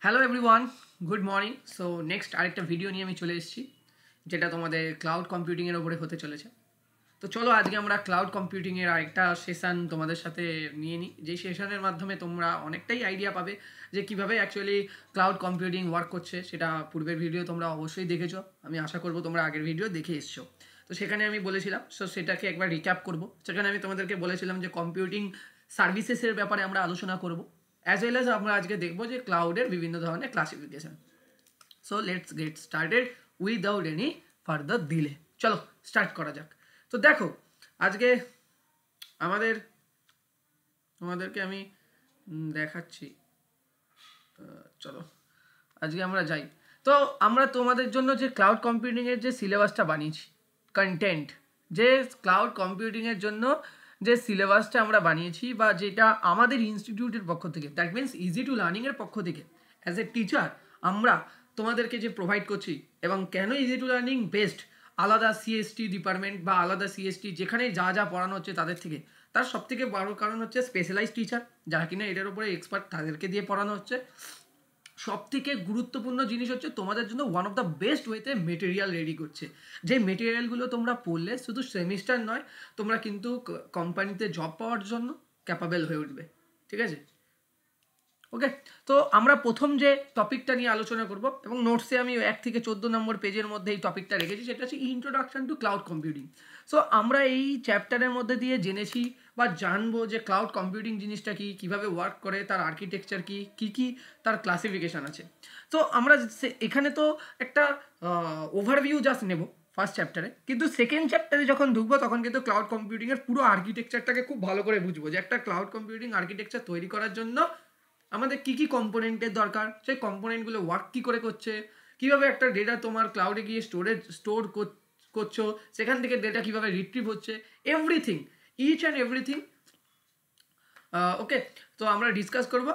Hello everyone, good morning. So next আরেকটা video নিয়ে আমি চলে এসেছি, যেটা তোমাদের ক্লাউড কম্পিউটিংয়ের ওপরে হতে চলেছে। তো চলো আজকে আমরা ক্লাউড কম্পিউটিংয়ের আরেকটা সেশন তোমাদের সাথে নিয়ে নিই, যেই সেশনের মাধ্যমে তোমরা অনেকটাই আইডিয়া পাবে যে কীভাবে অ্যাকচুয়ালি ক্লাউড কম্পিউটিং ওয়ার্ক করছে। সেটা পূর্বের ভিডিও তোমরা অবশ্যই দেখেছো, আমি আশা করবো তোমরা আগের ভিডিও দেখে এসছো। তো সেখানে আমি বলেছিলাম, সো সেটাকে একবার রিক্যাপ করব। সেখানে আমি তোমাদেরকে বলেছিলাম যে কম্পিউটিং সার্ভিসেসের ব্যাপারে আমরা আলোচনা করব, অ্যাজ ওয়েল অ্যাজ আমরা আজকে দেখবো যে ক্লাউডের বিভিন্ন ধরনের classification. So let's get started without any further delay. চলো স্টার্ট করা যাক। তো দেখো আজকে তোমাদেরকে আমি দেখাচ্ছি। চলো আজকে আমরা যাই। তো আমরা তোমাদের জন্য যে ক্লাউড কম্পিউটিংয়ের যে সিলেবাসটা বানিয়েছি, কন্টেন্ট, যে ক্লাউড কম্পিউটিংয়ের জন্য যে সিলেবাসটা আমরা বানিয়েছি বা যেটা আমাদের ইনস্টিটিউটের পক্ষ থেকে, দ্যাট মিনস ইজি টু লার্নিংয়ের পক্ষ থেকে অ্যাজ এ টিচার আমরা তোমাদেরকে যে প্রোভাইড করছি, এবং কেন ইজি টু লার্নিং বেস্ট, আলাদা সিএসটি ডিপার্টমেন্ট বা আলাদা সিএসটি যেখানে যা যা পড়ানো হচ্ছে তাদের থেকে, তার সবথেকে বড় কারণ হচ্ছে স্পেশালাইজড টিচার যারা কিনা এটার উপরে এক্সপার্ট, তাদেরকে দিয়ে পড়ানো হচ্ছে। সব থেকে গুরুত্বপূর্ণ জিনিস হচ্ছে তোমাদের জন্য ওয়ান অফ দ্য বেস্ট ওয়েতে মেটেরিয়াল রেডি করছে। যে মেটেরিয়ালগুলো তোমরা পড়লে শুধু সেমিস্টার নয়, তোমরা কিন্তু কোম্পানিতে জব পাওয়ার জন্য ক্যাপাবেল হয়ে উঠবে। ঠিক আছে, ওকে। তো আমরা প্রথম যে টপিকটা নিয়ে আলোচনা করব, এবং নোটসে আমি 1 থেকে 14 নম্বর পেজের মধ্যে এই টপিকটা রেখেছি, সেটা হচ্ছে introduction to cloud computing. So আমরা এই চ্যাপ্টারের মধ্যে দিয়ে জেনেছি বা জানবো যে ক্লাউড কম্পিউটিং জিনিসটা কি, কীভাবে ওয়ার্ক করে, তার আর্কিটেকচার কি, কি তার ক্লাসিফিকেশান আছে। তো আমরা এখানে তো একটা ওভারভিউ জাস্ট নেব ফার্স্ট চ্যাপ্টারে, কিন্তু সেকেন্ড চ্যাপ্টারে যখন ঢুকবো তখন কিন্তু ক্লাউড কম্পিউটিংয়ের পুরো আর্কিটেকচারটাকে খুব ভালো করে বুঝবো, যে একটা ক্লাউড কম্পিউটিং আর্কিটেকচার তৈরি করার জন্য আমাদের কি কি কম্পোনেন্টের দরকার, সেই কম্পোনেন্টগুলো ওয়ার্ক কী করে করছে, কীভাবে একটা ডেটা তোমার ক্লাউডে গিয়ে স্টোর করছো, সেখান থেকে ডেটা কীভাবে রিট্রিভ হচ্ছে, এভরিথিং, ইচ অ্যান্ড এভরিথিং। ওকে, তো আমরা ডিসকাস করব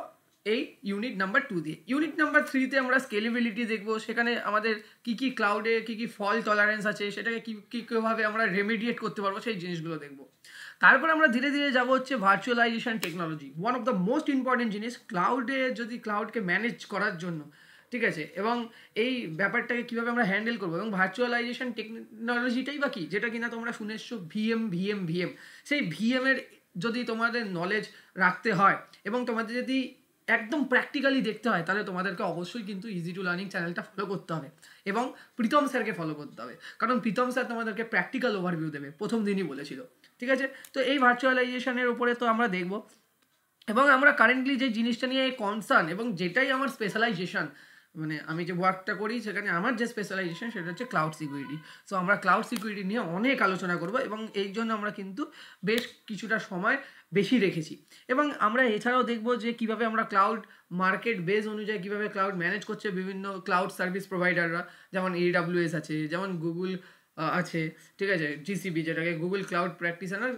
এই ইউনিট নাম্বার 2 দিয়ে। ইউনিট নাম্বার 3তে আমরা স্কেলেবিলিটি দেখবো, সেখানে আমাদের কি কি ক্লাউডে কি কি ফল্ট টলারেন্স আছে, সেটাকে কীভাবে আমরা রেমিডিয়েট করতে পারবো, সেই জিনিসগুলো দেখবো। তারপর আমরা ধীরে ধীরে যাবো হচ্ছে virtualisation technology, one of the most important জিনিস ক্লাউডে, যদি ক্লাউডকে ম্যানেজ করার জন্য, ঠিক আছে, এবং এই ব্যাপারটাকে কীভাবে আমরা হ্যান্ডেল করবো। এবং ভার্চুয়ালাইজেশন টেকনোলজিটাই বা কি, যেটা কিনা তোমরা শুনে এসছো ভিএম, সেই ভিএমের যদি তোমাদের নলেজ রাখতে হয় এবং তোমাদের যদি একদম প্র্যাকটিক্যালি দেখতে হয়, তাহলে তোমাদেরকে অবশ্যই কিন্তু ইজি টু লার্নিং চ্যানেলটা ফলো করতে হবে এবং প্রীতম স্যারকে ফলো করতে হবে, কারণ প্রীতম স্যার তোমাদেরকে প্র্যাকটিক্যাল ওভারভিউ দেবে, প্রথম দিনই বলেছিল। ঠিক আছে, তো এই ভার্চুয়ালাইজেশনের উপরে তো আমরা দেখব, এবং আমরা কারেন্টলি যে জিনিসটা নিয়ে কনসার্ন এবং যেটাই আমার স্পেশালাইজেশন, মানে আমি যে ওয়ার্কটা করি সেখানে আমার যে স্পেশালাইজেশন সেটা হচ্ছে ক্লাউড সিকিউরিটি। সো আমরা ক্লাউড সিকিউরিটি নিয়ে অনেক আলোচনা করব, এবং এই জন্য আমরা কিন্তু বেশ কিছুটা সময় বেশি রেখেছি। এবং আমরা এছাড়াও দেখব যে কিভাবে আমরা ক্লাউড মার্কেট বেস অনুযায়ী কীভাবে ক্লাউড ম্যানেজ করছে বিভিন্ন ক্লাউড সার্ভিস প্রোভাইডাররা, যেমন AWS আছে, যেমন গুগল আছে, ঠিক আছে, জিসিবি যেটাকে গুগল ক্লাউড প্র্যাকটিশনার,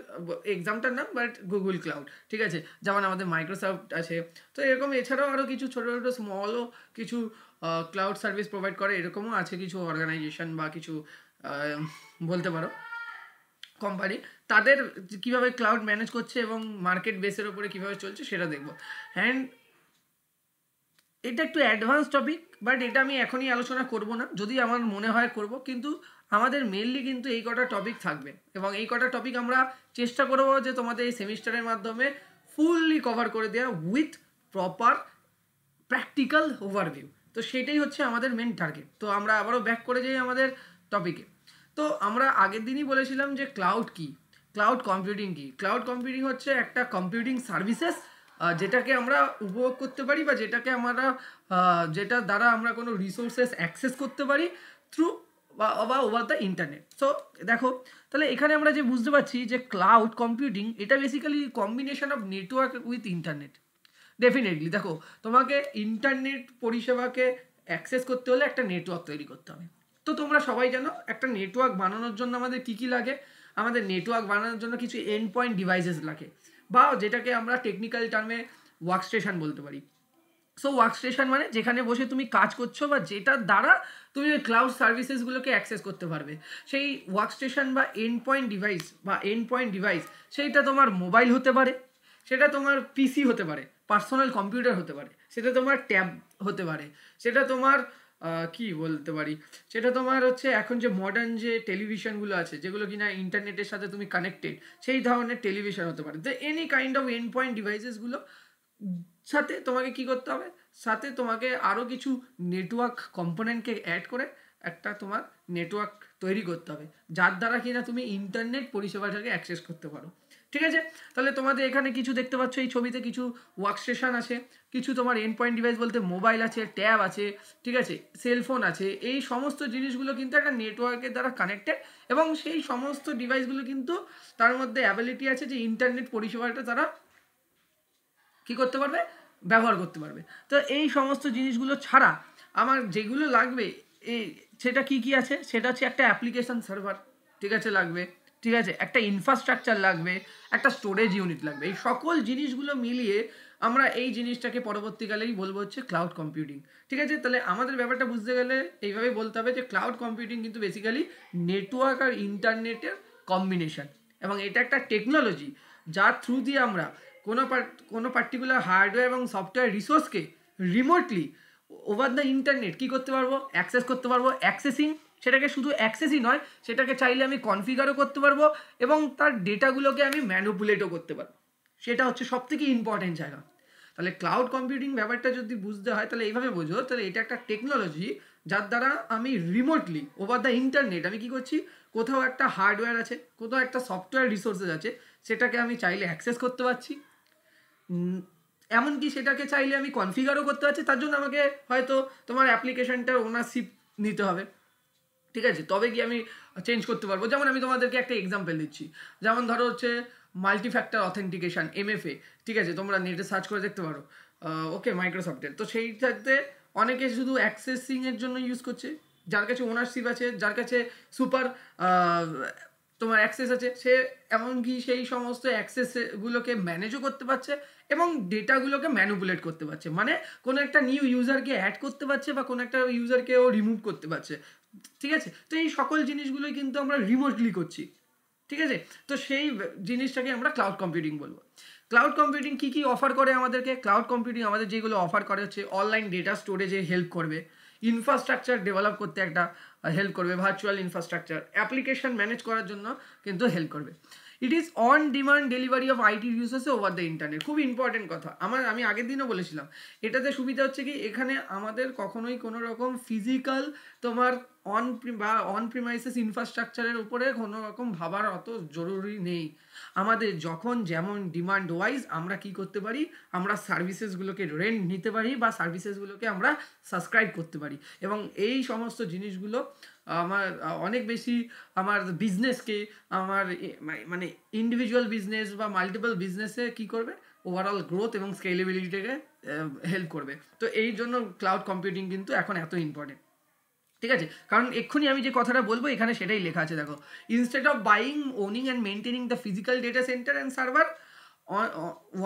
এক্সামটার নাম, বাট গুগল ক্লাউড, ঠিক আছে, যেমন আমাদের মাইক্রোসফট আছে। তো এরকম এছাড়াও আরও কিছু ছোটো ছোটো স্মলও কিছু ক্লাউড সার্ভিস প্রোভাইড করে, এরকমও আছে কিছু অর্গানাইজেশন বা কিছু বলতে পারো কোম্পানি, তাদের কীভাবে ক্লাউড ম্যানেজ করছে এবং মার্কেট বেসের ওপরে কীভাবে চলছে সেটা দেখবো। অ্যান্ড এটা একটু অ্যাডভান্স টপিক, বাট এটা আমি এখনই আলোচনা করব না, যদি আমার মনে হয় করব, কিন্তু আমাদের মেনলি কিন্তু এই কটা টপিক থাকবে, এবং এই কটা টপিক আমরা চেষ্টা করব যে তোমাদের এই সেমিস্টারের মাধ্যমে ফুললি কভার করে দেওয়া উইথ প্রপার প্র্যাকটিক্যাল ওভারভিউ। তো সেটাই হচ্ছে আমাদের মেন টার্গেট। তো আমরা আবারও ব্যাক করে যাই আমাদের টপিকে। তো আমরা আগের দিনই বলেছিলাম যে ক্লাউড কি, ক্লাউড কম্পিউটিং কি। ক্লাউড কম্পিউটিং হচ্ছে একটা কম্পিউটিং সার্ভিসেস যেটাকে আমরা উপভোগ করতে পারি, বা যেটাকে আমরা যেটার দ্বারা আমরা কোনো রিসোর্সেস অ্যাক্সেস করতে পারি থ্রু বা ওভার দ্য ইন্টারনেট। সো দেখো, তাহলে এখানে আমরা যে বুঝতে পারছি যে ক্লাউড কম্পিউটিং এটা basically combination of network with internet. Definitely দেখো, তোমাকে ইন্টারনেট পরিষেবাকে অ্যাক্সেস করতে হলে একটা নেটওয়ার্ক তৈরি করতে হবে। তো তোমরা সবাই জানো একটা নেটওয়ার্ক বানানোর জন্য আমাদের কী কী লাগে। আমাদের নেটওয়ার্ক বানানোর জন্য কিছু এন্ড পয়েন্ট ডিভাইসেস লাগে, বা যেটাকে আমরা টেকনিক্যাল টার্মে ওয়ার্কস্টেশন বলতে পারি। সো ওয়ার্কস্টেশন মানে যেখানে বসে তুমি কাজ করছো বা যেটার দ্বারা তুমি ওই ক্লাউড সার্ভিসেসগুলোকে অ্যাক্সেস করতে পারবে, সেই ওয়ার্কস্টেশন বা এন্ড পয়েন্ট ডিভাইস সেইটা তোমার মোবাইল হতে পারে, সেটা তোমার পিসি হতে পারে, পার্সোনাল কম্পিউটার হতে পারে, সেটা তোমার ট্যাব হতে পারে, সেটা তোমার কি বলতে পারি, সেটা তোমার হচ্ছে এখন যে মডার্ন যে টেলিভিশনগুলো আছে যেগুলো কিনা ইন্টারনেটের সাথে তুমি কানেক্টেড, সেই ধরনের টেলিভিশন হতে পারে। তো any kind of end point ডিভাইসেসগুলো সাথে তোমাকে কি করতে হবে, সাথে তোমাকে আরও কিছু নেটওয়ার্ক কম্পোনেন্টকে অ্যাড করে একটা তোমার নেটওয়ার্ক তৈরি করতে হবে, যার দ্বারা কিনা তুমি ইন্টারনেট পরিষেবাটাকে অ্যাক্সেস করতে পারো। ঠিক আছে, তাহলে তোমাদের এখানে কিছু দেখতে পাচ্ছ, এই ছবিতে কিছু ওয়ার্কস্টেশন আছে, কিছু তোমার এন্ড পয়েন্ট ডিভাইস বলতে মোবাইল আছে, ট্যাব আছে, ঠিক আছে, সেলফোন আছে। এই সমস্ত জিনিসগুলো কিন্তু একটা নেটওয়ার্কের দ্বারা কানেক্টেড, এবং সেই সমস্ত ডিভাইসগুলো কিন্তু তার মধ্যে অ্যাবিলিটি আছে যে ইন্টারনেট পরিষেবাটা তারা কি করতে পারবে, ব্যবহার করতে পারবে। তো এই সমস্ত জিনিসগুলো ছাড়া আমার যেগুলো লাগবে এই সেটা কি কি আছে, সেটা হচ্ছে একটা অ্যাপ্লিকেশন সার্ভার, ঠিক আছে, লাগবে, ঠিক আছে, একটা ইনফ্রাস্ট্রাকচার লাগবে, একটা স্টোরেজ ইউনিট লাগবে। এই সকল জিনিসগুলো মিলিয়ে আমরা এই জিনিসটাকে পরবর্তীকালেই বলবো হচ্ছে ক্লাউড কম্পিউটিং। ঠিক আছে, তাহলে আমাদের ব্যাপারটা বুঝতে গেলে এইভাবে বলতে হবে যে ক্লাউড কম্পিউটিং কিন্তু বেসিক্যালি নেটওয়ার্ক আর ইন্টারনেটের কম্বিনেশন, এবং এটা একটা টেকনোলজি যার থ্রু দিয়ে আমরা কোনো পার্টিকুলার হার্ডওয়্যার এবং সফটওয়্যার রিসোর্সকে রিমোটলি ওভার দ্য ইন্টারনেট কী করতে পারবো, অ্যাক্সেস করতে পারবো। অ্যাক্সেসিং, সেটাকে শুধু অ্যাক্সেসই নয়, সেটাকে চাইলে আমি কনফিগারও করতে পারবো, এবং তার ডেটাগুলোকে আমি ম্যানুপুলেটও করতে পারবো। সেটা হচ্ছে সবথেকে ইম্পর্টেন্ট জায়গা। তাহলে ক্লাউড কম্পিউটিং ব্যাপারটা যদি বুঝতে হয় তাহলে এইভাবে বোঝো, তাহলে এটা একটা টেকনোলজি যার দ্বারা আমি রিমোটলি ওভার দ্য ইন্টারনেট আমি কি করছি, কোথাও একটা হার্ডওয়্যার আছে, কোথাও একটা সফটওয়্যার রিসোর্সেস আছে, সেটাকে আমি চাইলে অ্যাক্সেস করতে পারছি, এমনকি সেটাকে চাইলে আমি কনফিগারও করতে পারছি। তার জন্য আমাকে হয়তো তোমার অ্যাপ্লিকেশনটার ওনারশিপ নিতে হবে, ঠিক আছে, তবে কি আমি চেঞ্জ করতে পারবো। যেমন আমি তোমাদেরকে একটা এক্সাম্পল দিচ্ছি, যেমন ধরো হচ্ছে মাল্টিফ্যাক্টর অথেন্টিকেশন, MFA, ঠিক আছে, তোমরা নেটে সার্চ করে দেখতে পারো, ওকে, মাইক্রোসফটের। তো সেইটাতে অনেকে শুধু অ্যাক্সেসিংয়ের জন্য ইউজ করছে, যার কাছে ওনারশিপ আছে, যার কাছে সুপার তোমার অ্যাক্সেস আছে, সে এমনকি সেই সমস্ত অ্যাক্সেসগুলোকে ম্যানেজও করতে পারছে এবং ডেটাগুলোকে ম্যানুপুলেট করতে পারছে, মানে কোনো একটা নিউ ইউজারকে অ্যাড করতে পারছে বা কোনো একটা ইউজারকেও রিমুভ করতে পারছে। ঠিক আছে, তো এই সকল জিনিসগুলোই কিন্তু আমরা রিমোটলি করছি। ঠিক আছে, তো সেই জিনিসটাকে আমরা ক্লাউড কম্পিউটিং বলবো। ক্লাউড কম্পিউটিং কী কী অফার করে আমাদেরকে, ক্লাউড কম্পিউটিং আমাদের যেগুলো অফার করে হচ্ছে অনলাইন ডেটা স্টোরেজে হেল্প করবে, ইনফ্রাস্ট্রাকচার ডেভেলপ করতে একটা হেল্প করবে, ভার্চুয়াল ইনফ্রাস্ট্রাকচার অ্যাপ্লিকেশন ম্যানেজ করার জন্য কিন্তু হেল্প করবে। It is on demand delivery of IT রিসোর্সে ওভার দ্য ইন্টারনেট। খুব ইম্পর্টেন্ট কথা, আমি আগের দিনও বলেছিলাম, এটাতে সুবিধা হচ্ছে কি, এখানে আমাদের কখনোই কোনো রকম ফিজিক্যাল তোমার অন প্রিমাইসেস ইনফ্রাস্ট্রাকচারের উপরে কোনো রকম ভাবার অত জরুরি নেই। আমাদের যখন যেমন ডিমান্ড ওয়াইজ আমরা কি করতে পারি, আমরা সার্ভিসেসগুলোকে রেন্ট নিতে পারি বা সার্ভিসেসগুলোকে আমরা সাবস্ক্রাইব করতে পারি, এবং এই সমস্ত জিনিসগুলো আমার অনেক বেশি আমার বিজনেসকে, আমার মানে ইন্ডিভিজুয়াল বিজনেস বা মাল্টিপল বিজনেসে কি করবে, ওভারঅল গ্রোথ এবং স্কেলেবিলিটিকে হেল্প করবে। তো এই জন্য ক্লাউড কম্পিউটিং কিন্তু এখন এত ইম্পর্টেন্ট। ঠিক আছে, কারণ এক্ষুনি আমি যে কথাটা বলবো এখানে সেটাই লেখা আছে, দেখো, instead of buying, owning and maintaining the physical data centre and server,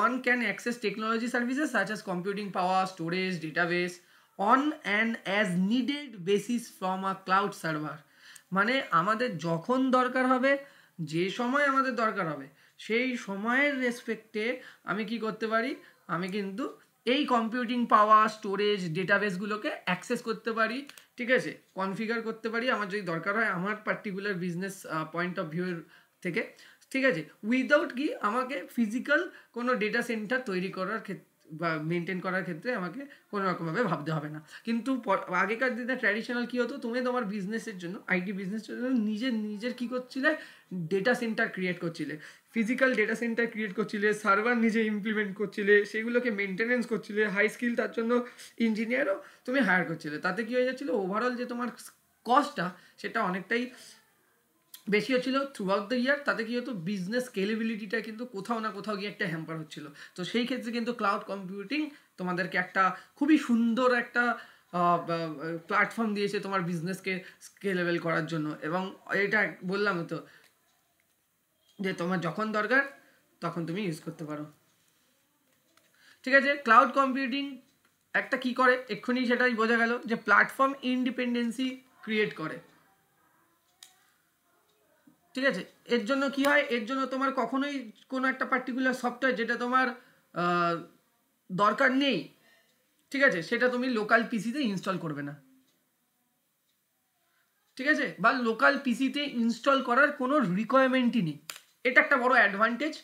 one can access technology services such as computing power, storage, database on an as needed basis from a cloud server. মানে আমাদের যখন দরকার হবে, যে সময় আমাদের দরকার হবে, সেই সময়ের রেসপেক্টে আমি কি করতে পারি, আমি কিন্তু এই কম্পিউটিং পাওয়ার, স্টোরেজ, ডেটাবেসগুলোকে অ্যাক্সেস করতে পারি, ঠিক আছে, কনফিগার করতে পারি আমার যদি দরকার হয় আমার পার্টিকুলার বিজনেস পয়েন্ট অফ ভিউয়ের থেকে। ঠিক আছে, উইদাউট কি আমাকে ফিজিক্যাল কোনো ডেটা সেন্টার তৈরি করার ক্ষেত্রে বা মেনটেন করার ক্ষেত্রে আমাকে কোনো রকমভাবে ভাবতে হবে না। কিন্তু আগেকার দিনে ট্র্যাডিশনাল কী হতো, তুমি তোমার বিজনেসের জন্য, আইটি বিজনেসের জন্য নিজের কী করছিলে, ডেটা সেন্টার ক্রিয়েট করছিলে, ফিজিক্যাল ডেটা সেন্টার ক্রিয়েট করছিলে, সার্ভার নিজে ইমপ্লিমেন্ট করছিলে, সেগুলোকে মেনটেনেন্স করছিলে, হাই স্কিল তার জন্য ইঞ্জিনিয়ারও তুমি হায়ার করছিলে। তাতে কী হয়ে যাচ্ছিলো, ওভারঅল যে তোমার কস্টটা সেটা অনেকটাই বেশি হচ্ছিল থ্রু আউট দ্য ইয়ার। তাতে কি হতো, বিজনেস স্কেলেবিলিটিটা কিন্তু কোথাও না কোথাও গিয়ে একটা হ্যাম্পার হচ্ছিল। তো সেই ক্ষেত্রে কিন্তু ক্লাউড কম্পিউটিং তোমাদেরকে একটা খুবই সুন্দর একটা প্ল্যাটফর্ম দিয়েছে তোমার বিজনেসকে স্কেলেবল করার জন্য। এবং এটা বললাম তো যে তোমার যখন দরকার তখন তুমি ইউজ করতে পারো। ঠিক আছে, ক্লাউড কম্পিউটিং একটা কি করে, এক্ষুনি সেটাই বোঝা গেল যে প্ল্যাটফর্ম ইন্ডিপেন্ডেন্সি ক্রিয়েট করে। ঠিক আছে, এর জন্য কি হয়, এর জন্য তোমার কখনোই কোনো একটা পার্টিকুলার সফটওয়্যার যেটা তোমার দরকার নেই, ঠিক আছে, সেটা তুমি লোকাল পিসিতে ইনস্টল করবে না, ঠিক আছে, বা লোকাল পিসিতে ইনস্টল করার কোনো রিকোয়ারমেন্টই নেই। এটা একটা বড় অ্যাডভান্টেজ।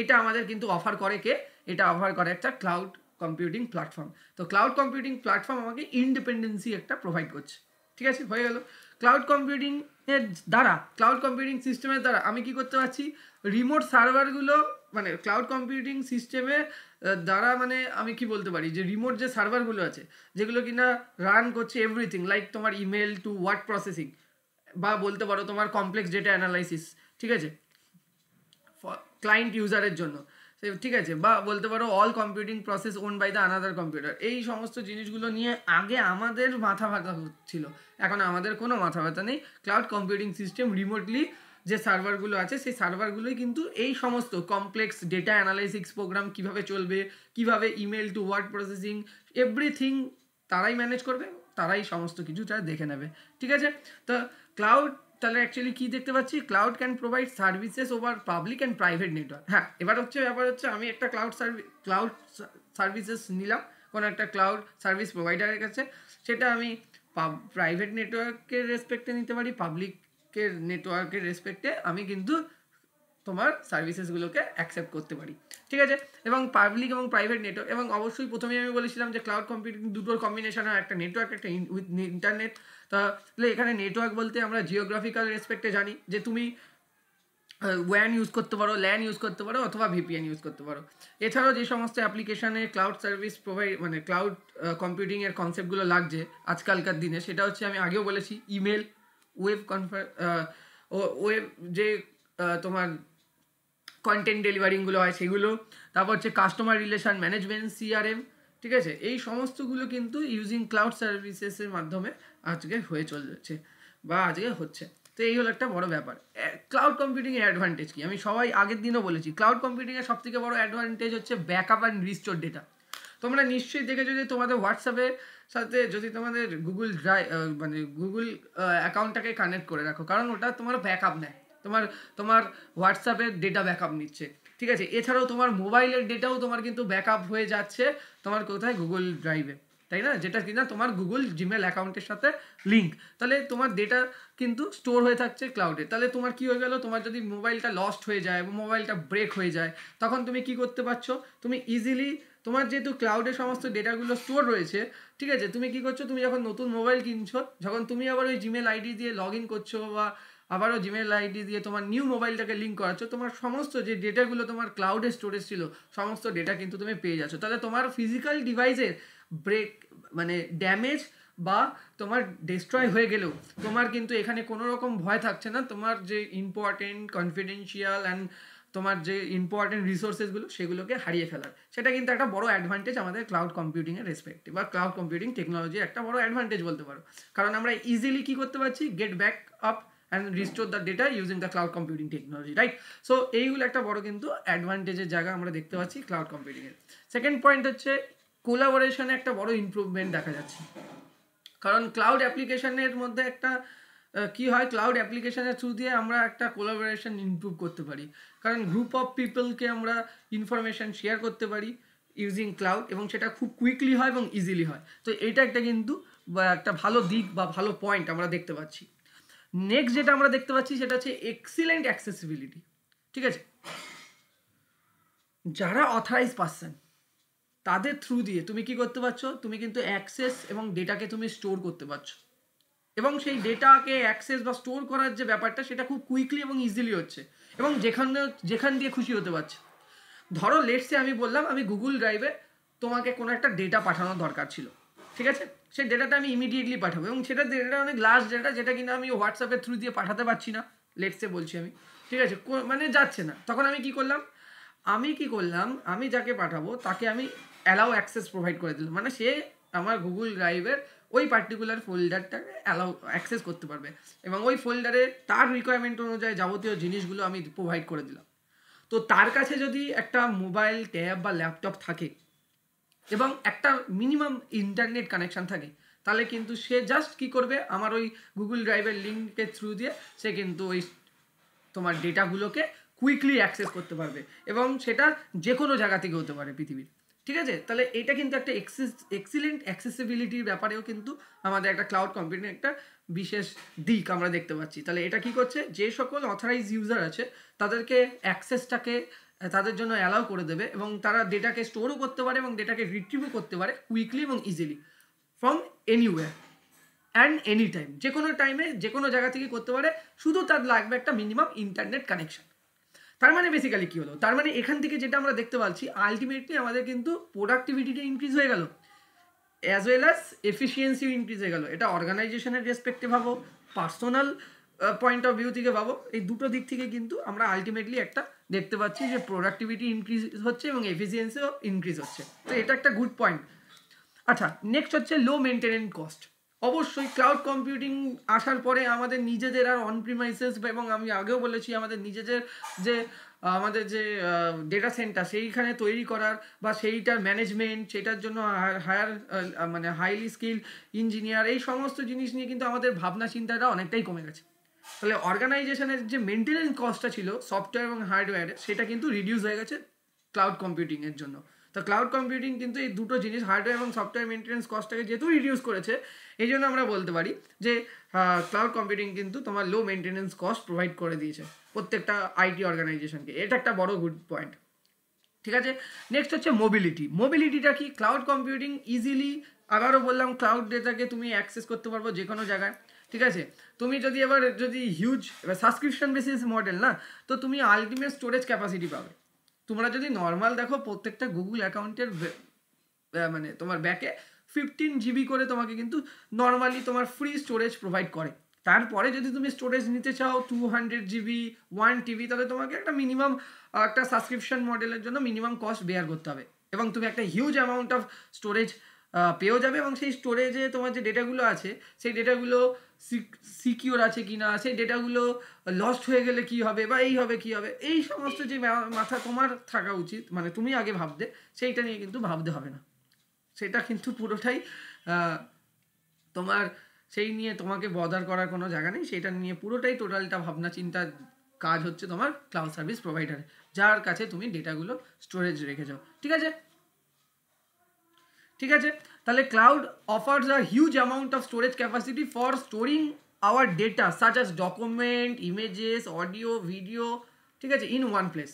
এটা আমাদের কিন্তু অফার করে কে? এটা অফার করে একটা ক্লাউড কম্পিউটিং প্ল্যাটফর্ম। তো ক্লাউড কম্পিউটিং প্ল্যাটফর্ম আমাকে ইন্ডিপেন্ডেন্সি একটা প্রোভাইড করছে, ঠিক আছে, হয়ে গেল। ক্লাউড কম্পিউটিং এর দ্বারা, ক্লাউড কম্পিউটিং সিস্টেমের দ্বারা আমি কি করতে পারছি? রিমোট সার্ভারগুলো, মানে ক্লাউড কম্পিউটিং সিস্টেমে দ্বারা, মানে আমি কি বলতে পারি, যে রিমোট যে সার্ভারগুলো আছে যেগুলো কিনা রান করছে এভরিথিং, লাইক তোমার ইমেল টু ওয়ার্ড প্রসেসিং, বা বলতে পারো তোমার কমপ্লেক্স ডেটা অ্যানালাইসিস, ঠিক আছে, ক্লায়েন্ট ইউজারের জন্য, ঠিক আছে, বা বলতে পারো all computing process own by the another computer. এই সমস্ত জিনিসগুলো নিয়ে আগে আমাদের মাথা ব্যথা হচ্ছিল, এখন আমাদের কোনো মাথা ব্যথা নেই। ক্লাউড কম্পিউটিং সিস্টেম রিমোটলি যে সার্ভারগুলো আছে সেই সার্ভারগুলোই কিন্তু এই সমস্ত কমপ্লেক্স ডেটা অ্যানালাইসিস প্রোগ্রাম কীভাবে চলবে, কীভাবে email to word processing, everything তারাই ম্যানেজ করবে, তারাই সমস্ত কিছু তারা দেখে নেবে, ঠিক আছে। তো ক্লাউড তাহলে অ্যাকচুয়ালি কী দেখতে পাচ্ছি? Cloud can provide services over public and private network. হ্যাঁ, এবার হচ্ছে ব্যাপার হচ্ছে আমি একটা ক্লাউড সার্ভিসেস নিলাম কোনো একটা ক্লাউড সার্ভিস প্রোভাইডারের কাছে, সেটা আমি প্রাইভেট নেটওয়ার্কের রেসপেক্টে নিতে পারি, পাবলিকের নেটওয়ার্কের রেসপেক্টে আমি কিন্তু তোমার সার্ভিসেসগুলোকে অ্যাকসেপ্ট করতে পারি, ঠিক আছে। এবং পাবলিক এবং প্রাইভেট নেটওয়ার্ক, এবং অবশ্যই প্রথমেই আমি বলেছিলাম যে ক্লাউড কম্পিউটিং দুটোর কম্বিনেশন হয়, একটা নেটওয়ার্ক, একটা উইথ ইন্টারনেট। তাহলে এখানে নেটওয়ার্ক বলতে আমরা জিওগ্রাফিক্যাল রেসপেক্টে জানি যে তুমি ওয়ান ইউজ করতে পারো, ল্যান ইউজ করতে পারো, অথবা ভিপিএন ইউজ করতে পারো। এছাড়াও যে সমস্ত অ্যাপ্লিকেশানে ক্লাউড সার্ভিস প্রোভাইড, মানে ক্লাউড কম্পিউটিংয়ের কনসেপ্টগুলো লাগছে আজকালকার দিনে, সেটা হচ্ছে আমি আগেও বলেছি ইমেল, ওয়েব ওয়েব যে তোমার কন্টেন্ট ডেলিভারিংগুলো হয় সেগুলো, তারপর হচ্ছে কাস্টমার রিলেশন ম্যানেজমেন্ট, সিআরএম, ঠিক আছে, এই সমস্তগুলো কিন্তু ইউজিং ক্লাউড সার্ভিসেসের মাধ্যমে আজকে হয়ে চলেছে বা আজকে হচ্ছে। তো এই হলো একটা বড় ব্যাপার। ক্লাউড কম্পিউটিংয়ের অ্যাডভান্টেজ কি? আমি সবাই আগের দিনও বলেছি, ক্লাউড কম্পিউটিংয়ের সবথেকে বড় অ্যাডভান্টেজ হচ্ছে ব্যাকআপ অ্যান্ড রিস্টোর ডেটা। তোমরা নিশ্চয়ই দেখেছো যে তোমাদের হোয়াটসঅ্যাপের সাথে যদি তোমাদের গুগল ড্রাইভ, মানে গুগল অ্যাকাউন্টটাকে কানেক্ট করে রাখো, কারণ ওটা তোমার ব্যাকআপ নেয়, তোমার হোয়াটসঅ্যাপের ডেটা ব্যাকআপ নিচ্ছে, ঠিক আছে। এছাড়াও তোমার মোবাইলের ডেটাও তোমার কিন্তু ব্যাকআপ হয়ে যাচ্ছে তোমার কোথায়? গুগল ড্রাইভে, তাই না, যেটা কিনা তোমার গুগল জিমেল অ্যাকাউন্টের সাথে লিঙ্ক। তাহলে তোমার ডেটা কিন্তু স্টোর হয়ে থাকছে ক্লাউডে। তাহলে তোমার কি হয়ে গেল? তোমার যদি মোবাইলটা লস্ট হয়ে যায় বা মোবাইলটা ব্রেক হয়ে যায়, তখন তুমি কি করতে পারছো? তুমি ইজিলি, তোমার যেহেতু ক্লাউডে সমস্ত ডেটাগুলো স্টোর রয়েছে, ঠিক আছে, তুমি কি করছো? তুমি যখন নতুন মোবাইল কিনছো, যখন তুমি আবার ওই জিমেল আইডি দিয়ে লগ ইন করছো বা আবারও জিমেল আইডি দিয়ে তোমার নিউ মোবাইলটাকে লিঙ্ক করাচ্ছ, তোমার সমস্ত যে ডেটাগুলো তোমার ক্লাউডে স্টোরেজ ছিল সমস্ত ডেটা কিন্তু তুমি পেয়ে যাচ্ছ। তাহলে তোমার ফিজিক্যাল ডিভাইসের ব্রেক, মানে ড্যামেজ বা তোমার ডিস্ট্রয় হয়ে গেলেও তোমার কিন্তু এখানে কোনো রকম ভয় থাকছে না তোমার যে ইম্পর্টেন্ট কনফিডেন্সিয়াল অ্যান্ড তোমার যে ইম্পর্টেন্ট রিসোর্সেসগুলো সেগুলোকে হারিয়ে ফেলার। সেটা কিন্তু একটা বড় অ্যাডভান্টেজ আমাদের ক্লাউড কম্পিউটিংয়ের রেসপেক্টে, বা ক্লাউড কম্পিউটিং টেকনোলজির একটা বড় অ্যাডভান্টেজ বলতে পারো। কারণ আমরা ইজিলি কী করতে পারছি? Get back up and restore the data using the cloud computing technology, right? So এইগুলো একটা বড় কিন্তু অ্যাডভান্টেজের জায়গা আমরা দেখতে পাচ্ছি ক্লাউড কম্পিউটিংয়ের। সেকেন্ড পয়েন্ট হচ্ছে কোলাবোরেশনে একটা বড় ইমপ্রুভমেন্ট দেখা যাচ্ছে। কারণ ক্লাউড অ্যাপ্লিকেশনের মধ্যে একটা কি হয়, ক্লাউড অ্যাপ্লিকেশনের থ্রু দিয়ে আমরা একটা কোলাবোরেশন ইমপ্রুভ করতে পারি, কারণ গ্রুপ অফ পিপলকে আমরা ইনফরমেশান শেয়ার করতে পারি ইউজিং ক্লাউড, এবং সেটা খুব কুইকলি হয় এবং ইজিলি হয়। তো এটা একটা কিন্তু একটা ভালো দিক বা ভালো পয়েন্ট আমরা দেখতে পাচ্ছি। নেক্সট যেটা আমরা দেখতে পাচ্ছি সেটা হচ্ছে এক্সিলেন্ট অ্যাক্সেসিবিলিটি, ঠিক আছে। যারা অথরাইজ পারসন তাদের থ্রু দিয়ে তুমি কি করতে পারছো? তুমি কিন্তু অ্যাক্সেস এবং ডেটাকে তুমি স্টোর করতে পারছো, এবং সেই ডেটাকে অ্যাক্সেস বা স্টোর করার যে ব্যাপারটা সেটা খুব কুইকলি এবং ইজিলি হচ্ছে, এবং যেখান দিয়ে খুশি হতে পারছে। ধরো লেটসে আমি বললাম আমি গুগল ড্রাইভে তোমাকে কোনো একটা ডেটা পাঠানোর দরকার ছিল, ঠিক আছে, সেই ডেটাটা আমি ইমিডিয়েটলি পাঠাবো, এবং সেটা ডেটা অনেক লার্জ ডেটা, যেটা কিনা আমি হোয়াটসঅ্যাপের থ্রু দিয়ে পাঠাতে পারছি না, লেটসে বলছি আমি, ঠিক আছে, মানে যাচ্ছে না। তখন আমি কি করলাম? আমি যাকে পাঠাবো তাকে আমি অ্যালাউ অ্যাক্সেস প্রোভাইড করে দিলাম, মানে সে আমার গুগল ড্রাইভের ওই পার্টিকুলার ফোল্ডারটাকে অ্যালাউ অ্যাক্সেস করতে পারবে, এবং ওই ফোল্ডারে তার রিকোয়ারমেন্ট অনুযায়ী যাবতীয় জিনিসগুলো আমি প্রোভাইড করে দিলাম। তো তার কাছে যদি একটা মোবাইল, ট্যাব বা ল্যাপটপ থাকে এবং একটা মিনিমাম ইন্টারনেট কানেকশান থাকে, তাহলে কিন্তু সে জাস্ট কী করবে? আমার ওই গুগল ড্রাইভের লিঙ্কের থ্রু দিয়ে সে কিন্তু ওই তোমার ডেটাগুলোকে কুইকলি অ্যাক্সেস করতে পারবে, এবং সেটা যে কোনো জায়গা থেকে হতে পারে পৃথিবীর, ঠিক আছে, তাহলে এটা কিন্তু একটা এক্সিলেন্ট অ্যাক্সেসিবিলিটির ব্যাপারেও কিন্তু আমাদের একটা ক্লাউড কম্পিউটিং একটা বিশেষ দিক আমরা দেখতে পাচ্ছি। তাহলে এটা কি করছে, যে সকল অথরাইজ ইউজার আছে তাদেরকে অ্যাক্সেসটাকে তাদের জন্য অ্যালাউ করে দেবে এবং তারা ডেটাকে স্টোরও করতে পারে এবং ডেটাকে রিট্রিভও করতে পারে কুইকলি এবং easily from anywhere and any time, যে কোনো টাইমে যে কোনো জায়গা থেকে করতে পারে, শুধু তার লাগবে একটা মিনিমাম ইন্টারনেট কানেকশন। তার মানে বেসিক্যালি কী হলো, তার মানে এখান থেকে যেটা আমরা দেখতে পাচ্ছি আলটিমেটলি আমাদের কিন্তু প্রোডাক্টিভিটিটা ইনক্রিজ হয়ে গেল অ্যাজ ওয়েল অ্যাজ এফিসিয়েন্সিও ইনক্রিজ হয়ে গেল। এটা অর্গানাইজেশনের রেসপেক্টে ভাবো, পার্সোনাল পয়েন্ট অফ ভিউ থেকে ভাবো, এই দুটো দিক থেকে কিন্তু আমরা আলটিমেটলি একটা দেখতে পাচ্ছি যে প্রোডাক্টিভিটি ইনক্রিজ হচ্ছে এবং এফিসিয়েন্সিও ইনক্রিজ হচ্ছে। তো এটা একটা গুড পয়েন্ট। আচ্ছা, নেক্সট হচ্ছে লো মেনটেনেন্স কস্ট। অবশ্যই ক্লাউড কম্পিউটিং আসার পরে আমাদের নিজেদের আর অন প্রিমাইসেস এবং আমি আগেও বলেছি আমাদের নিজেদের যে আমাদের যে ডেটা সেন্টার সেইখানে তৈরি করার বা সেইটার ম্যানেজমেন্ট, সেটার জন্য হায়ার মানে হাইলি স্কিল ইঞ্জিনিয়ার, এই সমস্ত জিনিস নিয়ে কিন্তু আমাদের ভাবনা চিন্তাটা অনেকটাই কমে গেছে। তাহলে অর্গানাইজেশনের যে মেনটেনেন্স কস্টটা ছিল সফটওয়্যার এবং হার্ডওয়্যারে, সেটা কিন্তু রিডিউস হয়ে গেছে ক্লাউড কম্পিউটিংয়ের জন্য। তো ক্লাউড কম্পিউটিং কিন্তু এই দুটো জিনিস হার্ডওয়্যার এবং সফটওয়্যার মেনটেন্স কস্টটাকে যেহেতু রিডিউস করেছে, এই জন্য আমরা বলতে পারি যে ক্লাউড কম্পিউটিং কিন্তু তোমার লো মেনটেন্স কস্ট প্রোভাইড করে দিয়েছে প্রত্যেকটা আইটি অর্গানাইজেশনকে। এটা একটা বড় গুড পয়েন্ট। ঠিক আছে, নেক্সট হচ্ছে মোবিলিটি। মোবিলিটিটা কি, ক্লাউড কম্পিউটিং ইজিলি, আবারও বললাম ক্লাউড ডেটাকে তুমি অ্যাক্সেস করতে পারবো যে কোনো জায়গায়। ঠিক আছে, তুমি যদি এবার যদি হিউজ সাবস্ক্রিপশন বেসিস মডেল না, তো তুমি আলটিমেট স্টোরেজ ক্যাপাসিটি পাবে। তোমরা যদি নর্মাল দেখো প্রত্যেকটা গুগল অ্যাকাউন্টের মানে তোমার ব্যাকে 15 GB করে তোমাকে কিন্তু নর্মালি তোমার ফ্রি স্টোরেজ প্রোভাইড করে। তারপরে যদি তুমি স্টোরেজ নিতে চাও 200 GB 1 TB, তাহলে তোমাকে একটা মিনিমাম একটা সাবস্ক্রিপশন মডেলের জন্য মিনিমাম কস্ট বেয়ার করতে হবে এবং তুমি একটা হিউজ অ্যামাউন্ট অফ স্টোরেজ পেয়েও যাবে এবং সেই স্টোরেজে তোমার যে ডেটাগুলো আছে সেই ডেটাগুলো সিকিওর আছে কি না, সেই ডেটাগুলো লস্ট হয়ে গেলে কি হবে বা এই হবে কি হবে, এই সমস্ত যে মাথা তোমার থাকা উচিত, মানে তুমি আগে ভাবতে, সেইটা নিয়ে কিন্তু ভাবতে হবে না। সেটা কিন্তু পুরোটাই তোমার সেই নিয়ে তোমাকে বদার করার কোনো জায়গা নেই, সেটা নিয়ে পুরোটাই টোটালটা ভাবনা চিন্তার কাজ হচ্ছে তোমার ক্লাউড সার্ভিস প্রোভাইডারে, যার কাছে তুমি ডেটাগুলো স্টোরেজ রেখে যাও। ঠিক আছে, ঠিক আছে, তাহলে cloud offers a huge amount of storage capacity for storing our data such as document, images, audio, video, ঠিক আছে, ইন ওয়ান প্লেস।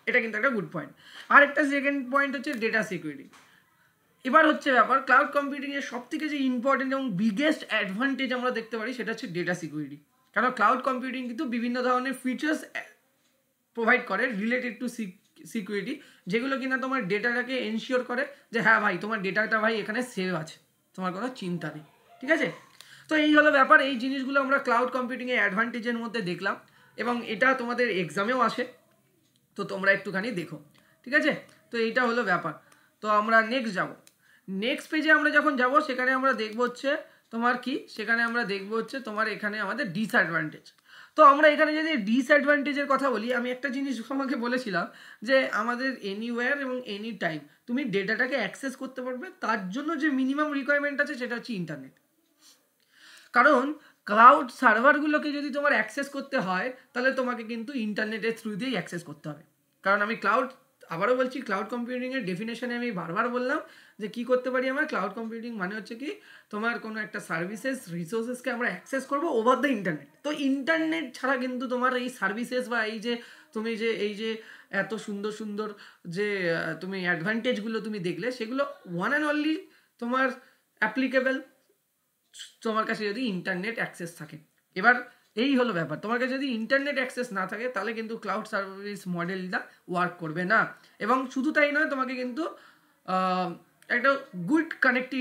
এটা কিন্তু একটা গুড পয়েন্ট। আর একটা সেকেন্ড পয়েন্ট হচ্ছে ডেটা সিকিউরিটি। এবার হচ্ছে ব্যাপার, ক্লাউড কম্পিউটিংয়ের সব থেকে যে ইম্পর্টেন্ট এবং বিগেস্ট অ্যাডভান্টেজ আমরা দেখতে পারি সেটা হচ্ছে ডেটা সিকিউরিটি। কারণ ক্লাউড কম্পিউটিং কিন্তু বিভিন্ন ধরনের ফিচার্স প্রোভাইড করে রিলেটেড টু সিকিউরিটি, যেগুলো কিনা তোমার ডেটাটাকে এনশিওর করে যে হ্যাঁ ভাই তোমার ডেটাটা ভাই এখানে সেভ আছে, তোমার কোনো চিন্তা নেই। ঠিক আছে, তো এই হলো ব্যাপার। এই জিনিসগুলো আমরা ক্লাউড কম্পিউটিংয়ের অ্যাডভান্টেজের মধ্যে দেখলাম এবং এটা তোমাদের এক্সামেও আসে, তো তোমরা একটুখানি দেখো। ঠিক আছে, তো এইটা হলো ব্যাপার। তো আমরা নেক্সট যাব, নেক্সট পেজে আমরা যখন যাব সেখানে আমরা দেখব হচ্ছে তোমার কি, সেখানে আমরা দেখব হচ্ছে তোমার এখানে আমাদের ডিসঅ্যাডভান্টেজ। তো আমরা এখানে যদি ডিসঅ্যাডভান্টেজের কথা বলি, আমি একটা জিনিস তোমাকে বলেছিলাম যে আমাদের এনিওয়্যার এবং এনি টাইম তুমি ডেটাটাকে অ্যাক্সেস করতে পারবে, তার জন্য যে মিনিমাম রিকোয়ারমেন্ট আছে সেটা হচ্ছে ইন্টারনেট। কারণ ক্লাউড সার্ভারগুলোকে যদি তোমার অ্যাক্সেস করতে হয় তাহলে তোমাকে কিন্তু ইন্টারনেটের থ্রু দিয়েই অ্যাক্সেস করতে হবে। কারণ আমি আবারও বলছি, ক্লাউড কম্পিউটিংয়ের ডেফিনেশনে আমি বারবার বললাম যে কি করতে পারি আমরা, ক্লাউড কম্পিউটিং মানে হচ্ছে কি তোমার কোনো একটা সার্ভিসেস রিসোর্সেসকে আমরা অ্যাক্সেস করবো ওভার দ্য ইন্টারনেট। তো ইন্টারনেট ছাড়া কিন্তু তোমার এই সার্ভিসেস বা এই যে তুমি যে এই যে এত সুন্দর সুন্দর যে তুমি অ্যাডভান্টেজগুলো তুমি দেখলে, সেগুলো ওয়ান অ্যান্ড অনলি তোমার অ্যাপ্লিকেবল তোমার কাছে যদি ইন্টারনেট অ্যাক্সেস থাকে। এবার এই হলো ব্যাপার, তোমার কাছে যদি ইন্টারনেট অ্যাক্সেস না থাকে তাহলে কিন্তু ক্লাউড সার্ভিস মডেলটা ওয়ার্ক করবে না। এবং শুধু তাই নয়, তোমাকে কিন্তু একটা গুড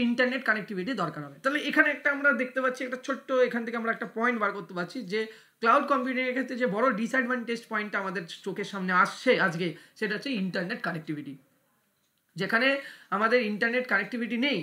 ইন্টারনেট কানেক্টিভিটি দরকার হবে। তাহলে এখানে একটা আমরা দেখতে পাচ্ছি একটা ছোট্ট, এখান থেকে আমরা একটা পয়েন্ট বার করতে পারছি যে ক্লাউড কম্পিউটিংয়ের ক্ষেত্রে যে বড় ডিসঅ্যাডভান্টেজ পয়েন্টটা আমাদের চোখের সামনে আসছে আজকে, সেটা হচ্ছে ইন্টারনেট কানেক্টিভিটি। যেখানে আমাদের ইন্টারনেট কানেক্টিভিটি নেই,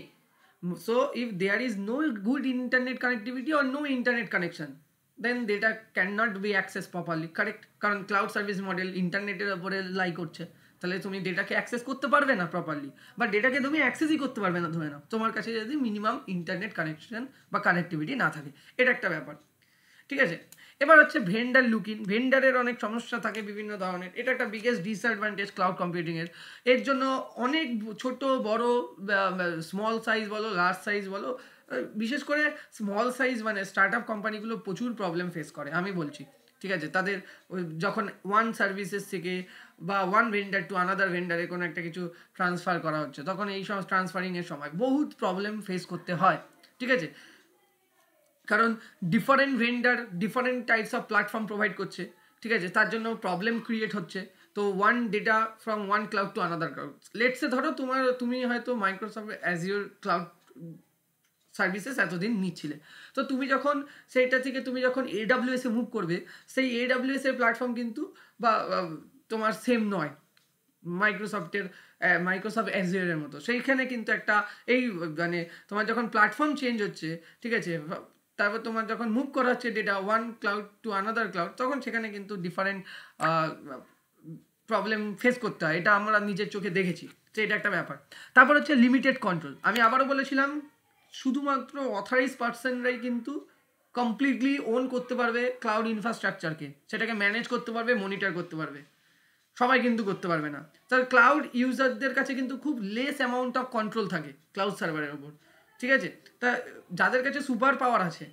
so if there is no good internet connectivity or no internet connection, then data cannot be accessed properly, correct? কারণ ক্লাউড সার্ভিস মডেল ইন্টারনেটের উপরে লাই করছে, তাহলে তুমি ডেটাকে অ্যাক্সেস করতে পারবে না প্রপারলি, বা ডেটাকে তুমি অ্যাক্সেসই করতে পারবে না ধরে নাও তোমার কাছে যদি মিনিমাম ইন্টারনেট কানেকশন বা কানেক্টিভিটি না থাকে। এটা একটা ব্যাপার। ঠিক আছে। এবার হচ্ছে ভেন্ডার লুকিং, ভেন্ডারের অনেক সমস্যা থাকে বিভিন্ন ধরনের, এটা একটা বিগেস্ট ডিসঅ্যাডভান্টেজ ক্লাউড কম্পিউটিংয়ের। এর জন্য অনেক ছোট বড় স্মল সাইজ বলো লার্জ সাইজ বলো, বিশেষ করে স্মল সাইজ মানে স্টার্ট আপ কোম্পানিগুলো প্রচুর প্রবলেম ফেস করে আমি বলছি, ঠিক আছে। তাদের যখন ওয়ান সার্ভিসেস থেকে বা ওয়ান ভেন্ডার টু আনাদার ভেন্ডারে কোনো একটা কিছু ট্রান্সফার করা হচ্ছে, তখন এই সব ট্রান্সফারিংয়ের সময় বহুত প্রবলেম ফেস করতে হয়, ঠিক আছে। কারণ different vendor different types of platform provide করছে, ঠিক আছে, তার জন্য প্রবলেম ক্রিয়েট হচ্ছে। তো one data from one cloud to another cloud, let's say ধরো তুমি হয়তো মাইক্রোসফট অ্যাজিওর ক্লাউড সার্ভিসেস এতদিন নিচ্ছিলে, তো তুমি যখন সেইটা থেকে তুমি যখন AWS এ মুভ করবে, সেই AWS এর প্ল্যাটফর্ম কিন্তু বা তোমার সেম নয় মাইক্রোসফট অ্যাজিওরের মতো। সেইখানে কিন্তু একটা এই মানে তোমার যখন প্ল্যাটফর্ম চেঞ্জ হচ্ছে, ঠিক আছে, তারপর তোমার যখন মুভ করা হচ্ছে data one cloud to another cloud, তখন সেখানে কিন্তু ডিফারেন্ট প্রবলেম ফেস করতে হয়, এটা আমরা নিজের চোখে দেখেছি, তো এটা একটা ব্যাপার। তারপর হচ্ছে লিমিটেড কন্ট্রোল, আমি আবারও বলেছিলাম শুধুমাত্র অথরাইজ পার্সনরাই কিন্তু কমপ্লিটলি ওন করতে পারবে ক্লাউড ইনফ্রাস্ট্রাকচারকে, সেটাকে ম্যানেজ করতে পারবে, মনিটর করতে পারবে, সবাই কিন্তু করতে পারবে না। তার ক্লাউড ইউজারদের কাছে কিন্তু খুব লেস অ্যামাউন্ট অফ কন্ট্রোল থাকে ক্লাউড সার্ভারের উপর, ঠিক আছে। তা যাদের কাছে সুপার পাওয়ার আছে,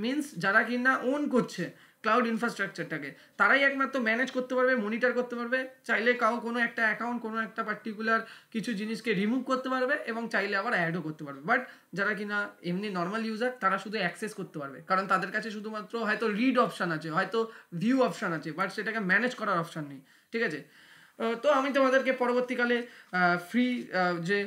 মিনস যারা কিনা ওন করছে ক্লাউড ইনফ্রাস্ট্রাকচারটাকে, তারাই একমাত্র ম্যানেজ করতে পারবে, মনিটর করতে পারবে, চাইলে কোনো একটা অ্যাকাউন্ট কোনো একটা পার্টিকুলার কিছু জিনিসকে রিমুভ করতে পারবে এবং চাইলে আবার অ্যাডও করতে পারবে। বাট যারা কিনা এমনি নর্মাল ইউজার, তারা শুধু অ্যাক্সেস করতে পারবে, কারণ তাদের কাছে শুধুমাত্র হয়তো রিড অপশান আছে, হয়তো ভিউ অপশান আছে, বাট সেটাকে ম্যানেজ করার অপশান নেই, ঠিক আছে। তো আমি তোমাদেরকে পরবর্তীকালে ফ্রি যে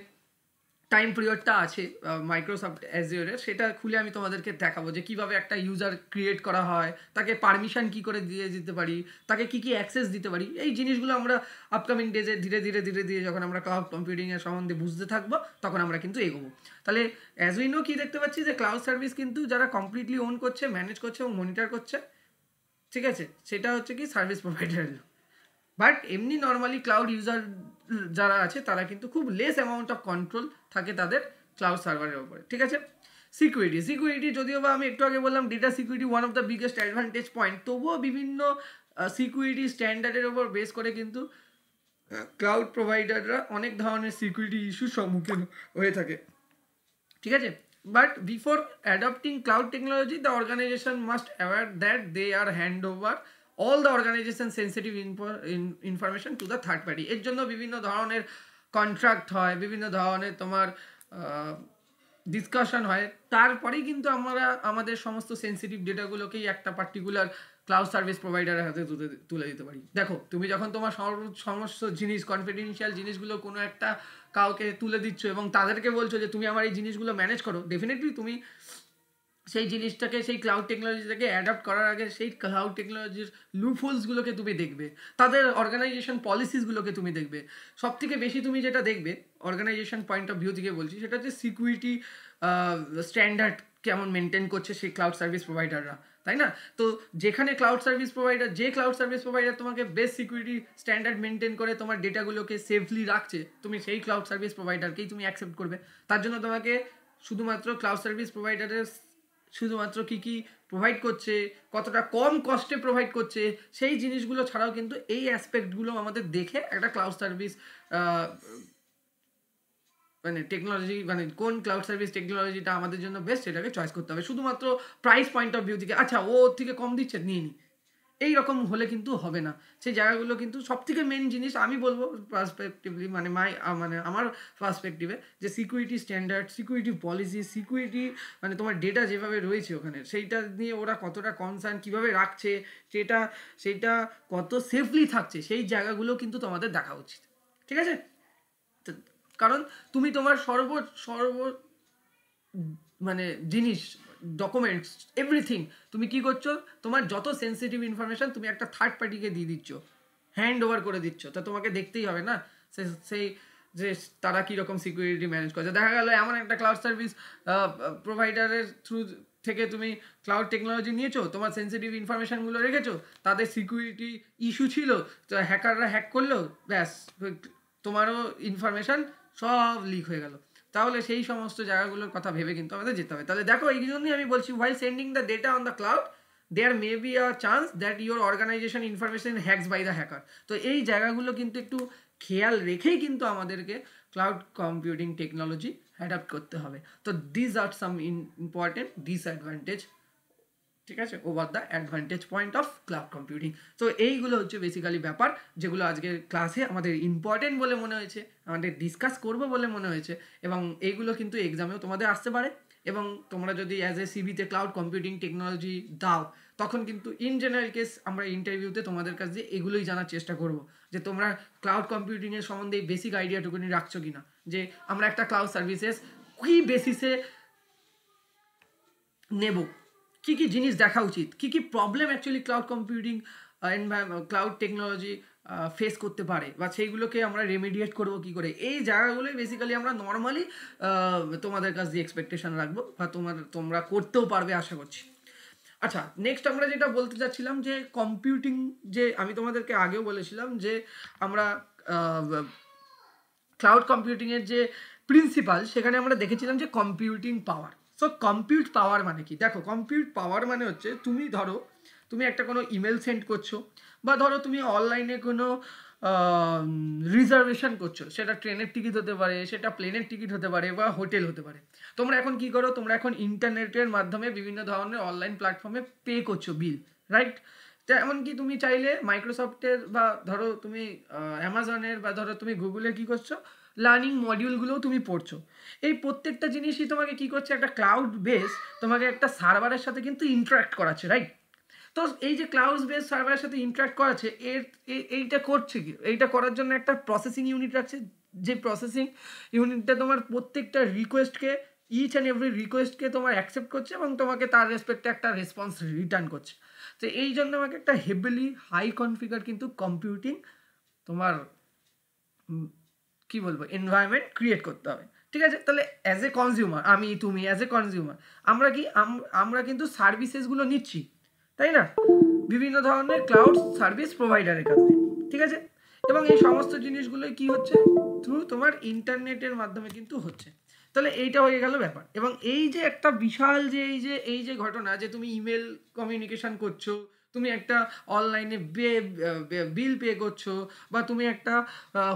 টাইম পিরিয়ডটা আছে মাইক্রোসফট অ্যাজিওরের, সেটা খুলে আমি তোমাদেরকে দেখাবো যে কীভাবে একটা ইউজার ক্রিয়েট করা হয়, তাকে পারমিশন কী করে দিয়ে দিতে পারি, তাকে কী কী অ্যাক্সেস দিতে পারি। এই জিনিসগুলো আমরা আপকামিং ডেজে ধীরে ধীরে ধীরে ধীরে যখন আমরা ক্লাউড কম্পিউটিংয়ের সম্বন্ধে বুঝতে থাকবো, তখন আমরা কিন্তু এগোবো। তাহলে অ্যাজ উই নো কী দেখতে পাচ্ছি যে ক্লাউড সার্ভিস কিন্তু যারা কমপ্লিটলি ওন করছে, ম্যানেজ করছে এবং মনিটর করছে, ঠিক আছে, সেটা হচ্ছে কি সার্ভিস প্রোভাইডার। বাট এমনি নর্মালি ক্লাউড ইউজার যারা আছে, তারা কিন্তু খুব লেস অ্যামাউন্ট অফ কন্ট্রোল থাকে তাদের ক্লাউড সার্ভারের উপরে, ঠিক আছে। সিকিউরিটি যদিও বা আমি একটু আগে বললাম data security one of the biggest advantage point, তবুও বিভিন্ন সিকিউরিটি স্ট্যান্ডার্ডের উপর বেস করে কিন্তু ক্লাউড প্রোভাইডাররা অনেক ধরনের সিকিউরিটি ইস্যুর সম্মুখীন হয়ে থাকে, ঠিক আছে। But before adopting cloud technology, the organisation must aware that they are hand over all the organisation sensitive information to the third party. এর জন্য বিভিন্ন ধরনের কন্ট্রাক্ট হয়, বিভিন্ন ধরনের তোমার ডিসকাশন হয়, তারপরেই কিন্তু আমরা আমাদের সমস্ত সেন্সিটিভ ডেটাগুলোকেই একটা পার্টিকুলার ক্লাউড সার্ভিস প্রোভাইডারের হাতে তুলে দিতে পারি। দেখো, তুমি যখন তোমার সমস্ত জিনিস কনফিডেন্সিয়াল জিনিসগুলো কোনো একটা কাউকে তুলে দিচ্ছ এবং তাদেরকে বলছো যে তুমি আমার এই জিনিসগুলো ম্যানেজ করো, ডেফিনেটলি তুমি সেই জিনিসটাকে, সেই ক্লাউড টেকনোলজিটাকে অ্যাডাপ্ট করার আগে সেই ক্লাউড টেকনোলজির লুপহোলসগুলোকে তুমি দেখবে, তাদের অর্গানাইজেশন পলিসিসগুলোকে তুমি দেখবে। সব থেকে বেশি তুমি যেটা দেখবে অর্গানাইজেশন পয়েন্ট অফ ভিউ থেকে বলছি, সেটা হচ্ছে সিকিউরিটি স্ট্যান্ডার্ড কেমন মেনটেন করছে সেই ক্লাউড সার্ভিস প্রোভাইডাররা, তাই না? তো যেখানে ক্লাউড সার্ভিস প্রোভাইডার তোমাকে বেস্ট সিকিউরিটি স্ট্যান্ডার্ড মেনটেন করে তোমার ডেটাগুলোকে সেফলি রাখছে, তুমি সেই ক্লাউড সার্ভিস প্রোভাইডারকেই তুমি অ্যাকসেপ্ট করবে। তার জন্য তোমাকে শুধুমাত্র ক্লাউড সার্ভিস প্রোভাইডারের শুধুমাত্র কী কী প্রোভাইড করছে, কতটা কম কস্টে প্রোভাইড করছে, সেই জিনিসগুলো ছাড়াও কিন্তু এই অ্যাসপেক্টগুলো আমাদের দেখে একটা ক্লাউড সার্ভিস মানে টেকনোলজি, মানে কোন ক্লাউড সার্ভিস টেকনোলজিটা আমাদের জন্য বেস্ট, সেটাকে চয়েস করতে হবে। শুধুমাত্র প্রাইস পয়েন্ট অফ ভিউ থেকে আচ্ছা ও থেকে কম দিচ্ছে নিয়ে নিই, এইরকম হলে কিন্তু হবে না। সেই জায়গাগুলো কিন্তু সব থেকে মেন জিনিস আমি বলবো পার্সপেক্টিভলি, মানে আমার পার্সপেক্টিভে, যে security standard, security policy, security মানে তোমার ডেটা যেভাবে রয়েছে ওখানে, সেইটা নিয়ে ওরা কতটা কনসার্ন, কীভাবে রাখছে, সেইটা কত সেফলি থাকছে, সেই জায়গাগুলো কিন্তু তোমাদের দেখা উচিত, ঠিক আছে। কারণ তুমি তোমার সর্ব মানে জিনিস, ডকুমেন্টস, এভরিথিং তুমি কি করছো, তোমার যত সেন্সিটিভ ইনফরমেশন তুমি একটা থার্ড পার্টিকে দিয়ে দিচ্ছ, হ্যান্ড ওভার করে দিচ্ছ, তা তোমাকে দেখতেই হবে না সেই যে তারা কীরকম সিকিউরিটি ম্যানেজ করছে। দেখা গেল এমন একটা ক্লাউড সার্ভিস প্রোভাইডারের থ্রু থেকে তুমি ক্লাউড টেকনোলজি নিয়েছো, তোমার সেন্সিটিভ ইনফরমেশনগুলো রেখেছো, তাদের সিকিউরিটি ইস্যু ছিল, তো হ্যাকাররা হ্যাক করলো, ব্যাস তোমারও ইনফরমেশন সব লিক হয়ে গেল। তাহলে সেই সমস্ত জায়গাগুলোর কথা ভেবে কিন্তু আমাদের যেতে হবে। তাহলে দেখো, এই জন্যই আমি বলছি, while sending the data on the cloud, there may be a chance that your organisation information hacks by the hacker. তো এই জায়গাগুলো কিন্তু একটু খেয়াল রেখেই কিন্তু আমাদেরকে ক্লাউড কম্পিউটিং টেকনোলজি অ্যাডাপ্ট করতে হবে। তো this are some important disadvantage, ঠিক আছে, over the advantage point of cloud computing. তো এইগুলো হচ্ছে বেসিক্যালি ব্যাপার যেগুলো আজকের ক্লাসে আমাদের ইম্পর্টেন্ট বলে মনে হয়েছে, আমাদের ডিসকাস করবো বলে মনে হয়েছে, এবং এইগুলো কিন্তু এক্সামেও তোমাদের আসতে পারে। এবং তোমরা যদি অ্যাজ এ সিভিতে ক্লাউড কম্পিউটিং টেকনোলজি দাও, তখন কিন্তু ইন জেনারেল কেস আমরা ইন্টারভিউতে তোমাদের কাছে এগুলোই জানার চেষ্টা করব যে তোমরা ক্লাউড কম্পিউটিংয়ের সম্বন্ধে বেসিক আইডিয়াটুকুনি রাখছো কিনা, যে আমরা একটা ক্লাউড সার্ভিসেস কী বেসিসে নেব, কী কী জিনিস দেখা উচিত, কী কী problem actually cloud computing cloud technology face করতে পারে, বা সেইগুলোকে আমরা রেমিডিয়েট করবো কী করে। এই জায়গাগুলোই বেসিক্যালি আমরা নর্মালি তোমাদের কাছ দিয়ে এক্সপেকটেশন রাখবো, বা তোমরা করতেও পারবে আশা করছি। আচ্ছা, নেক্সট আমরা যেটা বলতে চাচ্ছিলাম যে কম্পিউটিং, যে আমি তোমাদেরকে আগেও বলেছিলাম যে আমরা ক্লাউড কম্পিউটিংয়ের যে প্রিন্সিপাল, সেখানে আমরা দেখেছিলাম যে কম্পিউটিং পাওয়ার। সো কম্পিউট পাওয়ার মানে কি? দেখো, কম্পিউট পাওয়ার মানে হচ্ছে তুমি একটা কোনো ইমেল সেন্ড করছো, বা ধরো তুমি অনলাইনে কোনো রিজার্ভেশন করছো, সেটা ট্রেনের টিকিট হতে পারে, সেটা প্লেনের টিকিট হতে পারে, বা হোটেল হতে পারে। তোমরা এখন কি করো? তোমরা এখন ইন্টারনেটের মাধ্যমে বিভিন্ন ধরনের অনলাইন প্ল্যাটফর্মে পে করছো বিল, রাইট? তো এমনকি তুমি চাইলে মাইক্রোসফটের, বা ধরো তুমি অ্যামাজনের, বা ধরো তুমি গুগলে কি করছো, লার্নিং মডিউলগুলোও তুমি পড়ছো। এই প্রত্যেকটা জিনিসই তোমাকে কি করছে, একটা ক্লাউড বেস তোমাকে একটা সার্ভারের সাথে কিন্তু ইন্টারাক্ট করাচ্ছে, রাইট? তো এই যে ক্লাউড বেস সার্ভারের সাথে ইন্টারাক্ট করাচ্ছে, এইটা করছে কি? এইটা করার জন্য একটা প্রসেসিং ইউনিট রাখছে, যে প্রসেসিং ইউনিটটা তোমার প্রত্যেকটা রিকোয়েস্টকে, ইচ অ্যান্ড এভরি রিকোয়েস্টকে তোমার অ্যাকসেপ্ট করছে, এবং তোমাকে তার রেসপেক্টে একটা রেসপন্স রিটার্ন করছে। তো এই জন্য আমাকে একটা হেভিলি হাই কনফিগার কিন্তু কম্পিউটিং তোমার কি বলবো এনভায়রনমেন্ট ক্রিয়েট করতে হবে, ঠিক আছে? তাহলে অ্যাজ এ কনজিউমার, তুমি অ্যাজ এ কনজিউমার, আমরা কিন্তু সার্ভিসেসগুলো নিচ্ছি, তাই না, বিভিন্ন ধরনের ক্লাউড সার্ভিস প্রোভাইডারের কাছে, ঠিক আছে? এবং এই সমস্ত জিনিসগুলোই কি হচ্ছে, থ্রু তোমার ইন্টারনেটের মাধ্যমে কিন্তু হচ্ছে। তাহলে এইটা হয়ে গেল ব্যাপার। এবং এই যে একটা বিশাল যে এই যে ঘটনা, যে তুমি ইমেল কমিউনিকেশন করছো, তুমি একটা অনলাইনে বিল পে করছো, বা তুমি একটা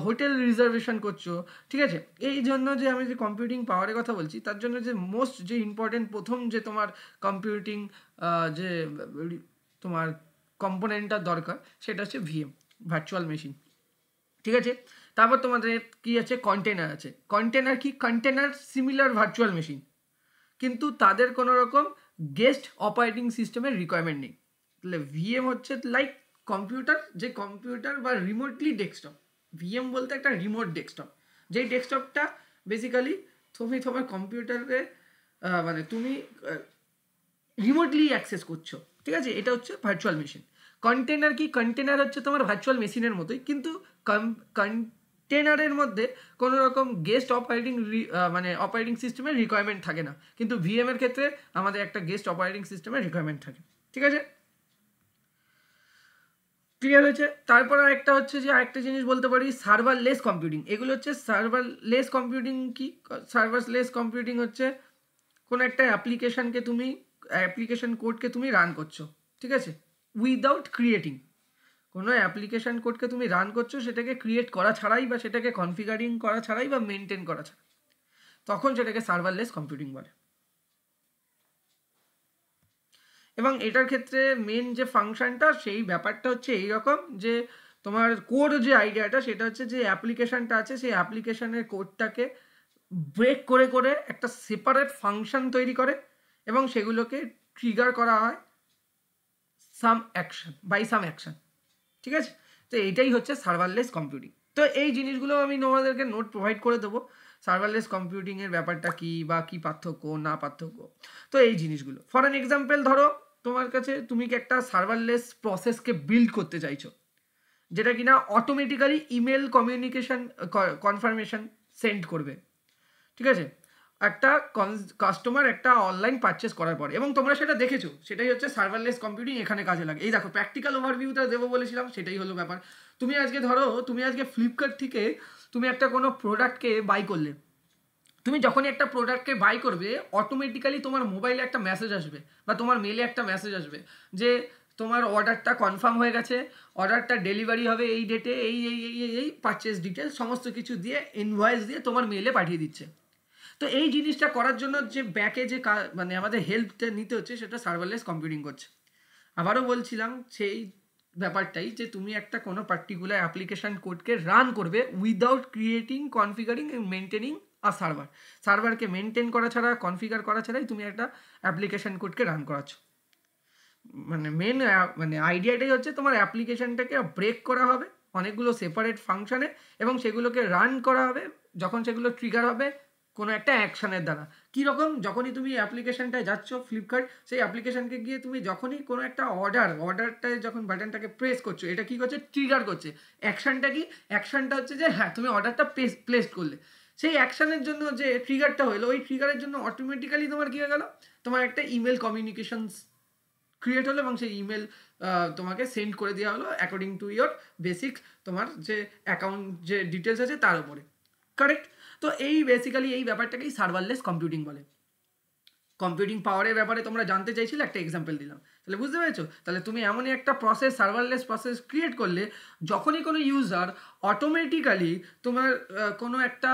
হোটেল রিজার্ভেশন করছো, ঠিক আছে? এই জন্য যে আমি যে কম্পিউটিং পাওয়ারের কথা বলছি, তার জন্য যে মোস্ট যে ইম্পর্টেন্ট প্রথম যে তোমার কম্পিউটিং যে তোমার কম্পোনেন্টটা দরকার, সেটা হচ্ছে ভিএম, ভার্চুয়াল মেশিন, ঠিক আছে? তারপর তোমাদের কি আছে, কন্টেনার আছে। কন্টেনার কি? কন্টেনার সিমিলার ভার্চুয়াল মেশিন, কিন্তু তাদের কোনো রকম গেস্ট অপারেটিং সিস্টেমের রিকোয়ারমেন্ট নেই। তাহলে ভিএম হচ্ছে লাইক কম্পিউটার বা রিমোটলি ডেস্কটপ। ভিএম বলতে একটা রিমোট ডেস্কটপ, যেই ডেস্কটপটা বেসিক্যালি তুমি তোমার কম্পিউটারে মানে তুমি রিমোটলি অ্যাক্সেস করছো, ঠিক আছে? এটা হচ্ছে ভার্চুয়াল মেশিন। কন্টেনার কি? কন্টেনার হচ্ছে তোমার ভার্চুয়াল মেশিনের মতোই, কিন্তু কন্টেনারের মধ্যে কোনো রকম গেস্ট অপারেটিং সিস্টেমের রিকোয়ারমেন্ট থাকে না, কিন্তু ভিএম এর ক্ষেত্রে আমাদের একটা গেস্ট অপারেটিং সিস্টেমের রিকোয়ারমেন্ট থাকে, ঠিক আছে? ক্লিয়ার হয়েছে? তারপর আরেকটা হচ্ছে যে আরেকটা জিনিস বলতে পারি, সার্ভারলেস কম্পিউটিং। এগুলো হচ্ছে সার্ভারলেস কম্পিউটিং। কি সার্ভারলেস কম্পিউটিং হচ্ছে কোনো একটা অ্যাপ্লিকেশন কোডকে তুমি রান করছো, ঠিক আছে, উইদাউট ক্রিয়েটিং। কোনো অ্যাপ্লিকেশন কোডকে তুমি রান করছো, সেটাকে ক্রিয়েট করা ছাড়াই, বা সেটাকে কনফিগারিং করা ছাড়াই, বা মেনটেন করা ছাড়াই, তখন সেটাকে সার্ভারলেস কম্পিউটিং বলে। এবং এটার ক্ষেত্রে মেন যে ফাংশনটা, সেই ব্যাপারটা হচ্ছে এইরকম, যে তোমার কোড যে আইডিয়াটা, সেটা হচ্ছে যে অ্যাপ্লিকেশনটা আছে, সেই অ্যাপ্লিকেশনের কোডটাকে ব্রেক করে করে একটা সেপারেট ফাংশন তৈরি করে, এবং সেগুলোকে ট্রিগার করা হয় সাম অ্যাকশন, ঠিক আছে? তো এইটাই হচ্ছে সার্ভারলেস কম্পিউটিং। তো এই জিনিসগুলো আমি তোমাদেরকে নোট প্রোভাইড করে দেবো, সার্ভারলেস কম্পিউটিংয়ের ব্যাপারটা কী, বা কী পার্থক্য না পার্থক্য। তো এই জিনিসগুলো ফর অ্যান এক্সাম্পল, ধরো তোমার কাছে তুমি কি একটা সার্ভারলেস প্রসেসকে বিল্ড করতে চাইছো, যেটা কিনা automatically email communication confirmation send করবে, ঠিক আছে, একটা কাস্টমার একটা অনলাইন পারচেস করার পরে, এবং তোমরা সেটা দেখেছো, সেটাই হচ্ছে সার্ভারলেস কম্পিউটিং এখানে কাজে লাগে। এই দেখো, প্র্যাকটিক্যাল ওভারভিউটা দেবো বলেছিলাম, সেটাই হলো ব্যাপার। তুমি আজকে ফ্লিপকার্ট থেকে তুমি একটা কোনো প্রোডাক্টকে বাই করলে, তুমি যখনই একটা প্রোডাক্টকে বাই করবে অটোমেটিক্যালি তোমার মোবাইলে একটা মেসেজ আসবে বা তোমার মেলে একটা মেসেজ আসবে যে তোমার অর্ডারটা কনফার্ম হয়ে গেছে, অর্ডারটা ডেলিভারি হবে এই ডেটে, এই পারচেস ডিটেলস সমস্ত কিছু দিয়ে ইনভয়েস দিয়ে তোমার মেলে পাঠিয়ে দিচ্ছে। তো এই জিনিসটা করার জন্য যে ব্যাকে যে মানে আমাদের হেল্পটা নিতে হচ্ছে সেটা সার্ভারলেস কম্পিউটিং করছে। আবারও বলছিলাম সেই ব্যাপারটাই যে তুমি একটা কোনো পার্টিকুলার অ্যাপ্লিকেশন কোডকে রান করবে without creating, configuring and maintaining a সার্ভারকে মেনটেন করা ছাড়া, কনফিগার করা ছাড়াই তুমি একটা অ্যাপ্লিকেশন কোডকে রান করাচ্ছ। মানে মানে আইডিয়াটাই হচ্ছে তোমার অ্যাপ্লিকেশনটাকে ব্রেক করা হবে অনেকগুলো সেপারেট ফাংশনে এবং সেগুলোকে রান করা হবে যখন সেগুলো ট্রিগার হবে কোনো একটা অ্যাকশনের দ্বারা। কীরকম, যখনই তুমি অ্যাপ্লিকেশনটায় যাচ্ছ ফ্লিপকার্ট, সেই অ্যাপ্লিকেশনকে গিয়ে তুমি যখনই কোনো একটা অর্ডারটায় যখন বাটনটাকে প্রেস করছো, এটা কী করছে, ট্রিগার করছে। অ্যাকশনটা কি, অ্যাকশনটা হচ্ছে যে হ্যাঁ তুমি অর্ডারটা প্লেস করলে, সেই অ্যাকশনের জন্য যে ট্রিগারটা হলো, ওই ট্রিগারের জন্য অটোমেটিক্যালি তোমার কী হয়ে গেল, তোমার একটা ইমেল কমিউনিকেশনস ক্রিয়েট হলো এবং সেই ইমেল তোমাকে সেন্ড করে দেওয়া হলো অ্যাকর্ডিং টু ইয়োর বেসিক তোমার যে অ্যাকাউন্ট যে ডিটেলস আছে তার উপরে। কারেক্ট? তো এই বেসিক্যালি এই ব্যাপারটাকেই সার্ভারলেস কম্পিউটিং বলে। কম্পিউটিং পাওয়ারের ব্যাপারে তোমরা জানতে চাইছিলে, একটা এক্সাম্পল দিলাম, তাহলে বুঝতে পেরেছো? তাহলে তুমি এমনই একটা প্রসেস, সার্ভারলেস প্রসেস ক্রিয়েট করলে যখনই কোনো ইউজার অটোমেটিক্যালি তোমার কোনো একটা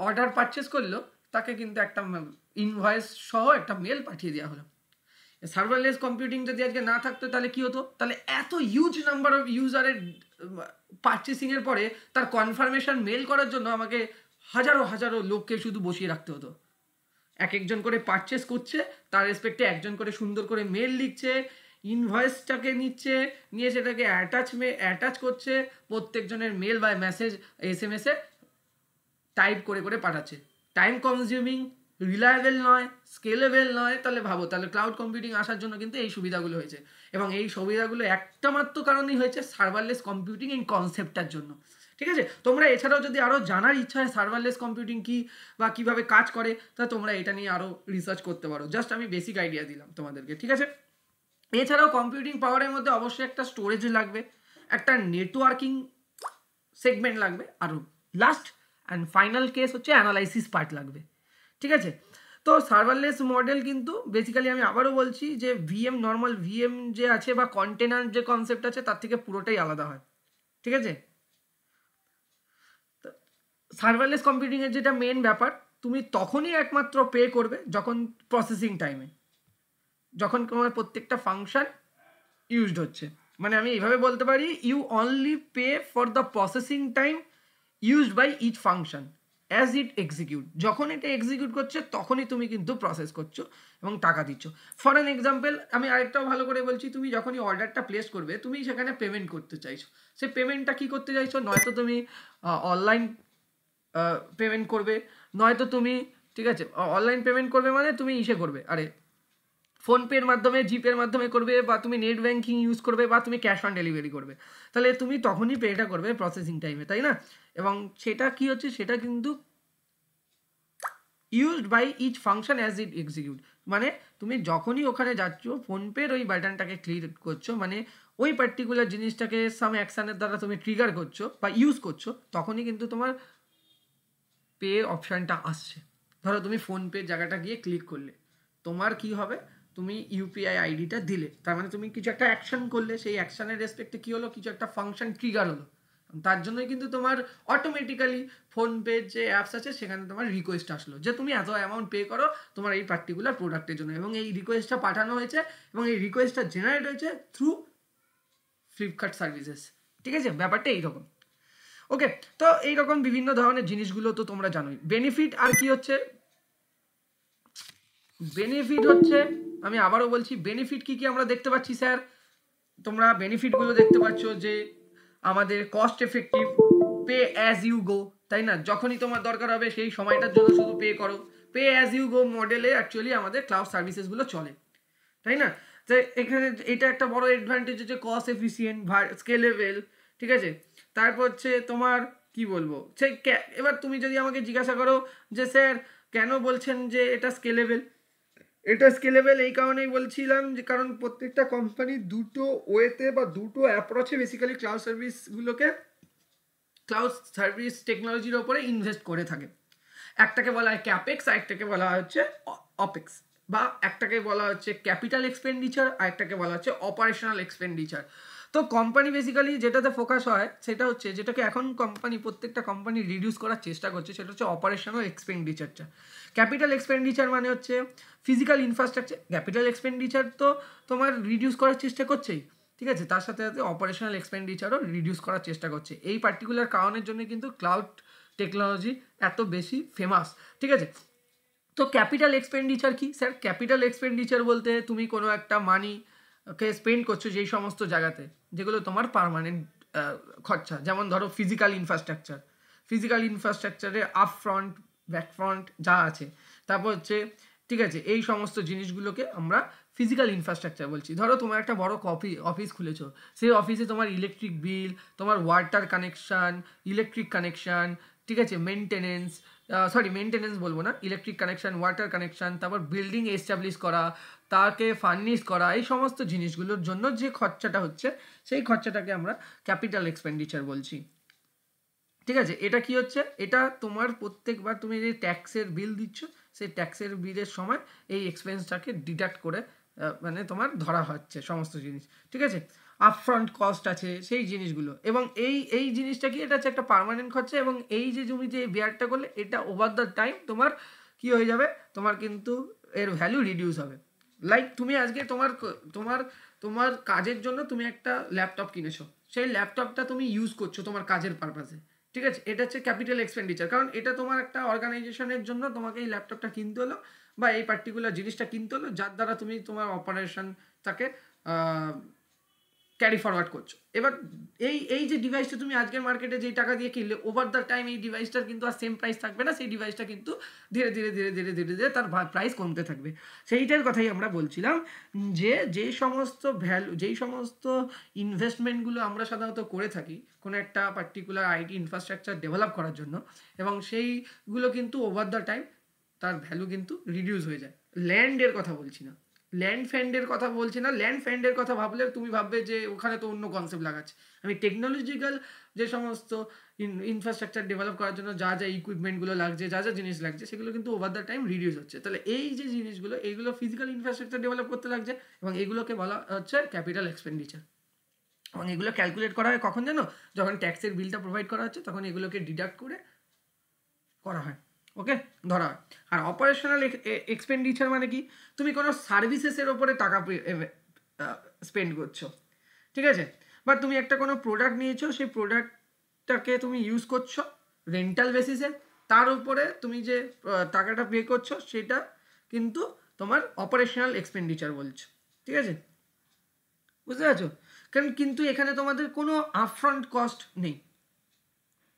অর্ডার পারচেস করলো, তাকে কিন্তু একটা ইনভয়েস সহ একটা মেল পাঠিয়ে দেওয়া হলো। সার্ভারলেস কম্পিউটিং যদি আজকে না থাকতো তাহলে কি হতো, তাহলে এত হিউজ নাম্বার অফ ইউজারের পারচেসিংয়ের পরে তার কনফার্মেশন মেল করার জন্য আমাকে হাজারো হাজারো লোককে শুধু বসিয়ে রাখতে হতো। এক একজন করে পারচেস করছে, তার রেসপেক্টে একজন করে সুন্দর করে মেল লিখছে, ইনভয়েসটাকে নিচ্ছে, নিয়ে সেটাকে অ্যাটাচ করছে, প্রত্যেকজনের মেল বা মেসেজ SMS-এ টাইপ করে করে পাঠাচ্ছে। টাইম কনজিউমিং, রিলায়েবল নয়, স্কেলেবল নয়। তাহলে ভাবো, তাহলে ক্লাউড কম্পিউটিং আসার জন্য কিন্তু এই সুবিধাগুলো হয়েছে এবং এই সুবিধাগুলো একটা মাত্র কারণেই হয়েছে সার্ভারলেস কম্পিউটিং এই কনসেপ্টটার জন্য। ঠিক আছে? তোমরা এছাড়াও যদি আরও জানার ইচ্ছা হয় সার্ভারলেস কম্পিউটিং কী বা কীভাবে কাজ করে, তা তোমরা এটা নিয়ে আরও রিসার্চ করতে পারো। জাস্ট আমি বেসিক আইডিয়া দিলাম তোমাদেরকে, ঠিক আছে? এছাড়াও কম্পিউটিং পাওয়ারের মধ্যে অবশ্যই একটা স্টোরেজ লাগবে, একটা নেটওয়ার্কিং সেগমেন্ট লাগবে, আর লাস্ট অ্যান্ড ফাইনাল কেস হচ্ছে অ্যানালাইসিস পার্ট লাগবে। ঠিক আছে? তো সার্ভারলেস মডেল কিন্তু বেসিক্যালি আমি আবারও বলছি যে নর্মাল ভিএম যে আছে বা কন্টেনার যে কনসেপ্ট আছে তার থেকে পুরোটাই আলাদা হয়। ঠিক আছে? সার্ভারলেস কম্পিউটিংয়ের যেটা মেন ব্যাপার, তুমি তখনই একমাত্র পে করবে যখন প্রসেসিং টাইমে, যখন তোমার প্রত্যেকটা ফাংশন ইউজড হচ্ছে। মানে আমি এইভাবে বলতে পারি, you only pay for the processing time used by each function as it execute. যখন এটা এক্সিকিউট করছে তখনই তুমি কিন্তু প্রসেস করছো এবং টাকা দিচ্ছ। ফর অ্যান এক্সাম্পল আমি আরেকটাও ভালো করে বলছি, তুমি যখনই অর্ডারটা প্লেস করবে, তুমি সেখানে পেমেন্ট করতে চাইছো। সেই পেমেন্টটা কী করতে চাইছো, নয়তো তুমি অনলাইন পেমেন্ট করবে, নয়তো তুমি, ঠিক আছে, অনলাইন পেমেন্ট করবে মানে তুমি করবে, আরে ফোনপের মাধ্যমে, জিপের মাধ্যমে করবে, বা তুমি নেট ব্যাঙ্কিং ইউজ করবে, বা তুমি ক্যাশ অন ডেলিভারি করবে। তাহলে তুমি তখনই পেটা করবে প্রসেসিং টাইমে, তাই না? এবং সেটা কি হচ্ছে, সেটা কিন্তু used by each function as it execute. মানে তুমি যখনই ওখানে যাচ্ছ, ফোনপের ওই বাটনটাকে ক্লিক করছো, মানে ওই পার্টিকুলার জিনিসটাকে সাম অ্যাকশানের দ্বারা তুমি ট্রিগার করছো বা ইউজ করছো, তখনই কিন্তু তোমার পে অপশানটা আসছে। ধরো তুমি ফোনপে জায়গাটা গিয়ে ক্লিক করলে, তোমার কি হবে, তুমি ইউপিআই আইডিটা দিলে, তার মানে তুমি কিছু একটা অ্যাকশন করলে, সেই অ্যাকশনের রেসপেক্টে কী হলো, কিছু একটা ফাংশন ট্রিগার হলো। তার জন্যই কিন্তু তোমার অটোমেটিক্যালি ফোনপের যে অ্যাপস আছে সেখানে তোমার রিকোয়েস্ট আসলো যে তুমি এত অ্যামাউন্ট পে করো তোমার এই পার্টিকুলার প্রোডাক্টের জন্য, এবং এই রিকোয়েস্টটা পাঠানো হয়েছে এবং এই রিকোয়েস্টটা জেনারেট হয়েছে থ্রু ফ্লিপকার্ট সার্ভিসেস। ঠিক আছে? ব্যাপারটা এইরকম। ওকে, তো এইরকম বিভিন্ন ধরনের জিনিসগুলো তো তোমরা জানোই। বেনিফিট আর কি হচ্ছে, বেনিফিট হচ্ছে, আমি আবারও বলছি, বেনিফিট কি কি আমরা দেখতে পাচ্ছি স্যার? তোমরা বেনিফিটগুলো দেখতে পাচ্ছ যে আমাদের cost effective, pay as you go, তাই না? যখনই তোমার দরকার হবে সেই সময়টার জন্য শুধু পে করো। পে অ্যাজ ইউ গো মডেলে অ্যাকচুয়ালি আমাদের ক্লাউড সার্ভিসেসগুলো চলে, তাই না? তো এখানে এটা একটা বড় অ্যাডভান্টেজ হচ্ছে কস্ট এফিসিয়েন্ট, স্কেলেবল। ঠিক আছে? তারপর হচ্ছে তোমার কি বলবো, সেই এবার তুমি যদি আমাকে জিজ্ঞাসা করো যে স্যার কেন বলছেন যে এটা স্কেলেবল, এটা স্কেলেবল এই কারণেই বলছিলাম যে কারণ প্রত্যেকটা কোম্পানি দুটো ওয়েতে বা দুটো অ্যাপ্রোচে বেসিক্যালি ক্লাউড সার্ভিসগুলোকে, ক্লাউড সার্ভিস টেকনোলজির ওপরে ইনভেস্ট করে থাকে। একটাকে বলা হয় ক্যাপেক্স, আর একটাকে বলা হচ্ছে অপেক্স, বা একটাকে বলা হচ্ছে ক্যাপিটাল এক্সপেন্ডিচার, আর একটাকে বলা হচ্ছে অপারেশনাল এক্সপেন্ডিচার। তো কোম্পানি বেসিক্যালি যেটাতে ফোকাস হয় সেটা হচ্ছে, যেটাকে এখন প্রত্যেকটা কোম্পানি রিডিউস করার চেষ্টা করছে, সেটা হচ্ছে অপারেশনাল এক্সপেন্ডিচারটা। ক্যাপিটাল এক্সপেন্ডিচার মানে হচ্ছে ফিজিক্যাল ইনফ্রাস্ট্রাকচার, ক্যাপিটাল এক্সপেন্ডিচার তো তোমার রিডিউস করার চেষ্টা করছেই, ঠিক আছে, তার সাথে সাথে অপারেশনাল এক্সপেন্ডিচারও রিডিউস করার চেষ্টা করছে। এই পার্টিকুলার কারণের জন্য কিন্তু ক্লাউড টেকনোলজি এত বেশি ফেমাস, ঠিক আছে। তো ক্যাপিটাল এক্সপেন্ডিচার কি স্যার? ক্যাপিটাল এক্সপেন্ডিচার বলতে তুমি কোনো একটা মানিকে স্পেন্ড করছো যেই সমস্ত জায়গাতে, যেগুলো তোমার পার্মানেন্ট খরচা, যেমন ধরো ফিজিক্যাল ইনফ্রাস্ট্রাকচার, ফিজিক্যাল ইনফ্রাস্ট্রাকচারে আপ ফ্রন্ট, ব্যাক ফ্রন্ট যা আছে, তারপর হচ্ছে, ঠিক আছে, এই সমস্ত জিনিসগুলোকে আমরা ফিজিক্যাল ইনফ্রাস্ট্রাকচার বলছি। ধরো তোমার একটা বড় অফিস খুলেছো, সেই অফিসে তোমার ইলেকট্রিক বিল, তোমার ওয়াটার কানেকশান, ইলেকট্রিক কানেকশান, ঠিক আছে, মেনটেনেন্স বলবো না, ইলেকট্রিক কানেকশান, ওয়াটার কানেকশান, তারপর বিল্ডিং এস্টাবলিশ করা, তাকে ফার্নিশ করা, এই সমস্ত জিনিসগুলোর জন্য যে খরচাটা হচ্ছে, সেই খরচাটাকে আমরা ক্যাপিটাল এক্সপেন্ডিচার বলছি, ঠিক আছে। এটা কি হচ্ছে, এটা তোমার প্রত্যেকবার তুমি যে ট্যাক্সের বিল দিচ্ছ, সেই ট্যাক্সের বিলের সময় এই এক্সপেন্সটাকে ডিডাক্ট করে মানে তোমার ধরা হচ্ছে সমস্ত জিনিস, ঠিক আছে। আপফ্রন্ট কস্ট আছে সেই জিনিসগুলো, এবং এই জিনিসটা কি, এটা হচ্ছে একটা পার্মানেন্ট খরচা, এবং এই যে তুমি যে বেয়ারটা করলে, এটা ওভার দ্য টাইম তোমার কি হয়ে যাবে, তোমার কিন্তু এর ভ্যালু রিডিউস হবে। লাইক তুমি আজকে তোমার তোমার কাজের জন্য তুমি একটা ল্যাপটপ কিনেছো, সেই ল্যাপটপটা তুমি ইউজ করছো তোমার কাজের পারপাসে, ঠিক আছে, এটা হচ্ছে ক্যাপিটাল এক্সপেন্ডিচার, কারণ এটা তোমার একটা অর্গানাইজেশনের জন্য তোমাকে এই ল্যাপটপটা কিনতে হলো, বা এই পার্টিকুলার জিনিসটা কিনতে হলো, যার দ্বারা তুমি তোমার অপারেশনটাকে ক্যারি ফরওয়ার্ড করছো। এবার এই যে ডিভাইসটা তুমি আজকের মার্কেটে যেই টাকা দিয়ে কিনলে, ওভার দ্য টাইম এই ডিভাইসটার কিন্তু আর সেম প্রাইস থাকবে না, সেই ডিভাইসটা কিন্তু ধীরে ধীরে ধীরে ধীরে ধীরে ধীরে তার প্রাইস কমতে থাকবে। সেইটার কথাই আমরা বলছিলাম, যে যেই সমস্ত ইনভেস্টমেন্টগুলো আমরা সাধারণত করে থাকি কোনো একটা পার্টিকুলার আইটি ইনফ্রাস্ট্রাকচার ডেভেলপ করার জন্য, এবং সেইগুলো কিন্তু ওভার দ্য টাইম তার ভ্যালু কিন্তু রিডিউস হয়ে যায়। ল্যান্ডের কথা বলছি না, ল্যান্ড ফ্যান্ডের কথা ভাবলে তুমি ভাববে যে ওখানে তো অন্য কনসেপ্ট লাগাচ্ছে। আমি টেকনোলজিক্যাল যে সমস্ত ইনফ্রাস্ট্রাকচার ডেভেলপ করার জন্য যা যা ইকুইপমেন্টগুলো লাগছে, যা যা জিনিস লাগছে, সেগুলো কিন্তু ওভার দ্য টাইম রিডিউস হচ্ছে। তাহলে এই যে জিনিসগুলো, এইগুলো ফিজিক্যাল ইনফ্রাস্ট্রাকচার ডেভেলপ করতে লাগছে, এবং এগুলোকে বলা হচ্ছে ক্যাপিটাল এক্সপেন্ডিচার। এবং এগুলো ক্যালকুলেট করা হয় কখন জানো? যখন ট্যাক্সের বিলটা প্রোভাইড করা হচ্ছে, তখন এগুলোকে ডিডাক্ট করে করা হয়, ওকে, ধরা হয়। আর অপারেশনাল এক্সপেন্ডিচার মানে কি, তুমি কোনো সার্ভিসেসের ওপরে টাকা স্পেন্ড করছো, ঠিক আছে, বা তুমি একটা কোনো প্রোডাক্ট নিয়েছো, সেই প্রোডাক্টটাকে তুমি ইউজ করছো রেন্টাল বেসিসে, তার উপরে তুমি যে টাকাটা পে করছো, সেটা কিন্তু তোমার অপারেশনাল এক্সপেন্ডিচার বলছো, ঠিক আছে, বুঝতে পারছো? কারণ কিন্তু এখানে তোমাদের কোনো আপফ্রন্ট কস্ট নেই,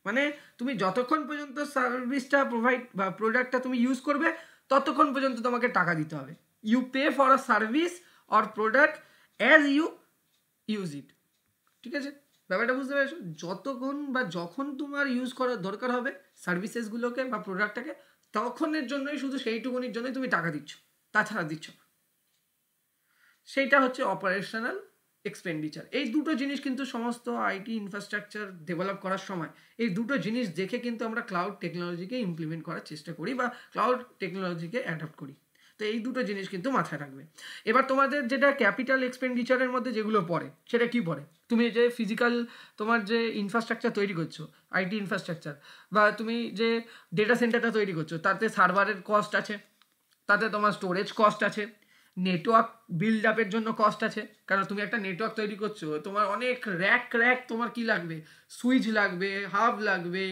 মানে তুমি যতক্ষণ পর্যন্ত সার্ভিসটা প্রোভাইড বা প্রোডাক্টটা তুমি ইউজ করবে, ততক্ষণ পর্যন্ত তোমাকে টাকা দিতে হবে। You pay for a service or product as you use it, ঠিক আছে, ব্যাপারটা বুঝতে পেরেছো? যতক্ষণ বা যখন তোমার ইউজ করার দরকার হবে সার্ভিসেসগুলোকে বা প্রোডাক্টটাকে, তখনের জন্যই, শুধু সেইটুকুনির জন্যই তুমি টাকা দিচ্ছ, তাছাড়া দিচ্ছ না। সেইটা হচ্ছে অপারেশনাল এক্সপেন্ডিচার। এই দুটো জিনিস কিন্তু সমস্ত আইটি ইনফ্রাস্ট্রাকচার ডেভেলপ করার সময়, এই দুটো জিনিস দেখে কিন্তু আমরা ক্লাউড টেকনোলজিকে ইমপ্লিমেন্ট করার চেষ্টা করি, বা ক্লাউড টেকনোলজিকে অ্যাডাপ্ট করি। তো এই দুটো জিনিস কিন্তু মাথায় রাখবে। এবার তোমাদের যেটা ক্যাপিটাল এক্সপেন্ডিচারের মধ্যে যেগুলো পড়ে, সেটা কি পড়ে? তুমি যে ফিজিক্যাল তোমার যে ইনফ্রাস্ট্রাকচার তৈরি করছো, আইটি ইনফ্রাস্ট্রাকচার, বা তুমি যে ডেটা সেন্টারটা তৈরি করছো, তাতে সার্ভারের কস্ট আছে, তাতে তোমার স্টোরেজ কস্ট আছে, নেটওয়ার্ক বিল্ড আপের জন্য কস্ট আছে, কারণ তুমি একটা নেটওয়ার্ক তৈরি করছো, তোমার অনেক র্যাক তোমার কি লাগবে, সুইচ লাগবে, হাব লাগবে,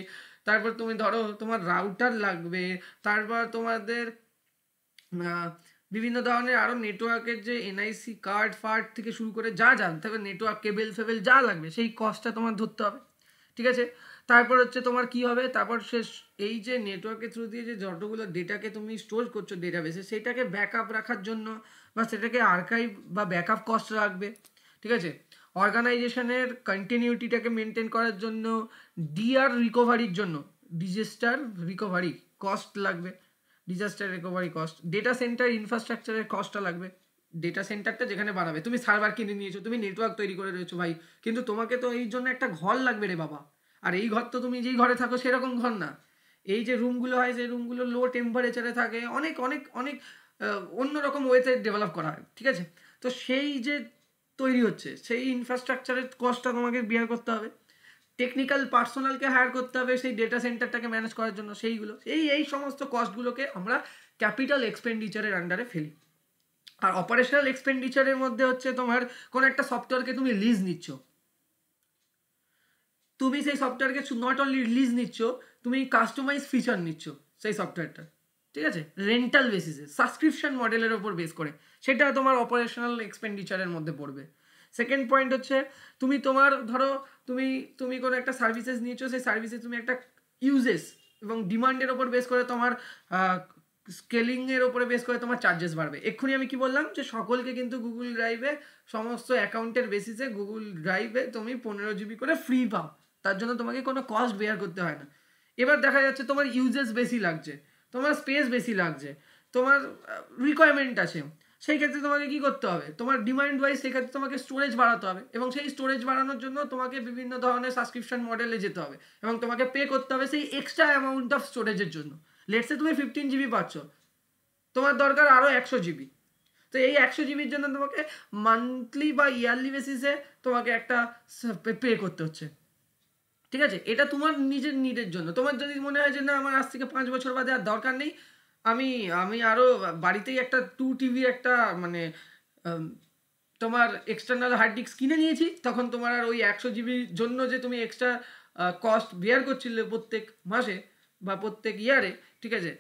তারপর তুমি ধরো তোমার রাউটার লাগবে, তারপর তোমাদের বিভিন্ন ধরনের আরও নেটওয়ার্কের যে এনআইসি কার্ড ফার্ড থেকে শুরু করে যা তারপর নেটওয়ার্ক কেবেল ফেবেল যা লাগবে, সেই কস্টটা তোমার ধরতে হবে, ঠিক আছে। তারপর হচ্ছে তোমার কি হবে, তারপর এই যে নেটওয়ার্কের থ্রু দিয়ে যে যতগুলো ডেটাকে তুমি স্টোর করছো ডেটাবেসে, সেটাকে ব্যাকআপ রাখার জন্য বা সেটাকে আর্কাইভ বা ব্যাকআপ কস্ট রাখবে, ঠিক আছে। অর্গানাইজেশনের কন্টিনিউটিটাকে মেনটেন করার জন্য, ডিআর রিকভারির জন্য, ডিজাস্টার রিকভারি কস্ট লাগবে, disaster recovery cost, data centre ইনফ্রাস্ট্রাকচারের কস্টটা লাগবে। ডেটা সেন্টারটা যেখানে বানাবে, তুমি সার্ভার কিনে নিয়েছো, তুমি নেটওয়ার্ক তৈরি করে রয়েছো ভাই, কিন্তু তোমাকে তো এই জন্য একটা ঘর লাগবে রে বাবা, আর এই ঘর তো তুমি যেই ঘরে থাকো সেরকম ঘর না, এই যে রুমগুলো হয় সেই রুমগুলো লো টেম্পারেচারে থাকে, অনেক অনেক অনেক অন্যরকম ওয়েতে ডেভেলপ করা হয়, ঠিক আছে। তো সেই যে তৈরি হচ্ছে সেই ইনফ্রাস্ট্রাকচারের কস্টটা তোমাকে বিয়ার করতে হবে, টেকনিক্যাল পার্সোনালকে হায়ার করতে হবে সেই ডেটা সেন্টারটাকে ম্যানেজ করার জন্য, সেইগুলো এই সমস্ত কস্টগুলোকে আমরা ক্যাপিটাল এক্সপেন্ডিচারের আন্ডারে ফেলি। আর অপারেশনাল এক্সপেন্ডিচারের মধ্যে হচ্ছে তোমার কোনো একটা সফটওয়্যারকে তুমি লিজ নিচ্ছ, তুমি সেই সফটওয়্যারকে নট অনলি রিলিজ নিচ্ছ, তুমি কাস্টমাইজ ফিচার নিচ্ছ সেই সফটওয়্যারটা, ঠিক আছে, রেন্টাল বেসিসে সাবস্ক্রিপশন মডেলের ওপর বেস করে, সেটা তোমার অপারেশনাল এক্সপেন্ডিচারের মধ্যে পড়বে। সেকেন্ড পয়েন্ট হচ্ছে তুমি তোমার ধরো তুমি তুমি কোনো একটা সার্ভিসেস নিয়েছো, সেই সার্ভিসে তুমি একটা ইউজেস এবং ডিমান্ডের ওপর বেস করে তোমার স্কেলিংয়ের ওপরে বেস করে তোমার চার্জেস বাড়বে। এক্ষুনি আমি কি বললাম যে সকলকে কিন্তু গুগল ড্রাইভে সমস্ত অ্যাকাউন্টের বেসিসে গুগল ড্রাইভে তুমি 15 GB করে ফ্রি পাও, তার জন্য তোমাকে কোনো কস্ট বেয়ার করতে হয় না। এবার দেখা যাচ্ছে তোমার ইউজেস বেশি লাগছে, তোমার স্পেস বেশি লাগছে, তোমার রিকোয়ারমেন্ট আছে, সেই ক্ষেত্রে তোমাকে কি করতে হবে, তোমার ডিমান্ড ওয়াইজ সেই ক্ষেত্রে তোমাকে স্টোরেজ বাড়াতে হবে, এবং সেই স্টোরেজ বাড়ানোর জন্য তোমাকে বিভিন্ন ধরনের সাবস্ক্রিপশন মডেলে যেতে হবে এবং তোমাকে পে করতে হবে সেই এক্সট্রা অ্যামাউন্ট অফ স্টোরেজের জন্য। লেটসে তুমি 15 GB পাচ্ছ, তোমার দরকার আরও 100 GB, তো এই 100 GBর জন্য তোমাকে মান্থলি বা ইয়ারলি বেসিসে তোমাকে একটা পে করতে হচ্ছে, ঠিক আছে। এটা তোমার নিজের নিডের জন্য। তোমার যদি মনে হয় যে না আমার আজ থেকে 5 বছর বাদে আর দরকার নেই, আমি আমি আরও বাড়িতেই একটা 2 TB একটা মানে তোমার এক্সটার্নাল হার্ড ডিস্ক কিনে নিয়েছি, তখন তোমার আর ওই 100 GBর জন্য যে তুমি এক্সট্রা কস্ট বেয়ার করছিলে প্রত্যেক মাসে বা প্রত্যেক ইয়ারে, ঠিক আছে,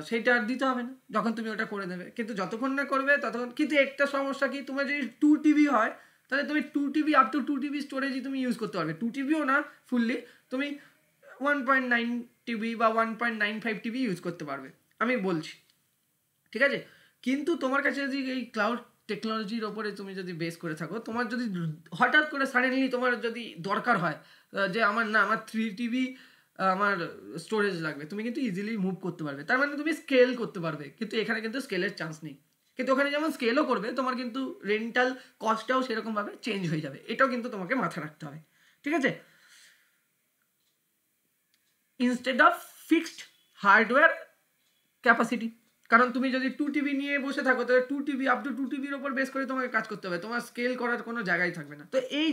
সেইটা আর দিতে হবে না যখন তুমি ওটা করে দেবে। কিন্তু যতক্ষণ না করবে ততক্ষণ, কিন্তু একটা সমস্যা কি, তোমার যদি 2 TB হয় তাহলে তুমি 2 TB আপ টু 2 TB স্টোরেজই তুমি ইউজ করতে পারবে, 2 TBও না ফুললি, তুমি 1.9 TB বা 1.95 TB ইউজ করতে পারবে, আমি বলছি, ঠিক আছে। কিন্তু তোমার কাছে যদি এই ক্লাউড টেকনোলজির ওপরে তুমি যদি বেস করে থাকো, তোমার যদি হঠাৎ করে সাডেনলি তোমার যদি দরকার হয় যে আমার 3 TB আমার স্টোরেজ লাগবে, তুমি কিন্তু ইজিলি মুভ করতে পারবে, তার মানে তুমি স্কেল করতে পারবে। কিন্তু এখানে কিন্তু স্কেলের চান্স নেই, কিন্তু ওখানে যেমন স্কেলও করবে তোমার কিন্তু রেন্টাল কস্টটাও সেরকমভাবে চেঞ্জ হয়ে যাবে, এটাও কিন্তু তোমাকে মাথায় রাখতে হবে, ঠিক আছে। Instead of fixed hardware capacity, কারণ তুমি যদি 2 TB নিয়ে বসে থাকো তাহলে 2 TB আপ টু 2 TBর ওপর বেস করে তোমাকে কাজ করতে হবে, তোমার স্কেল করার কোনো জায়গায় থাকবে না। তো এই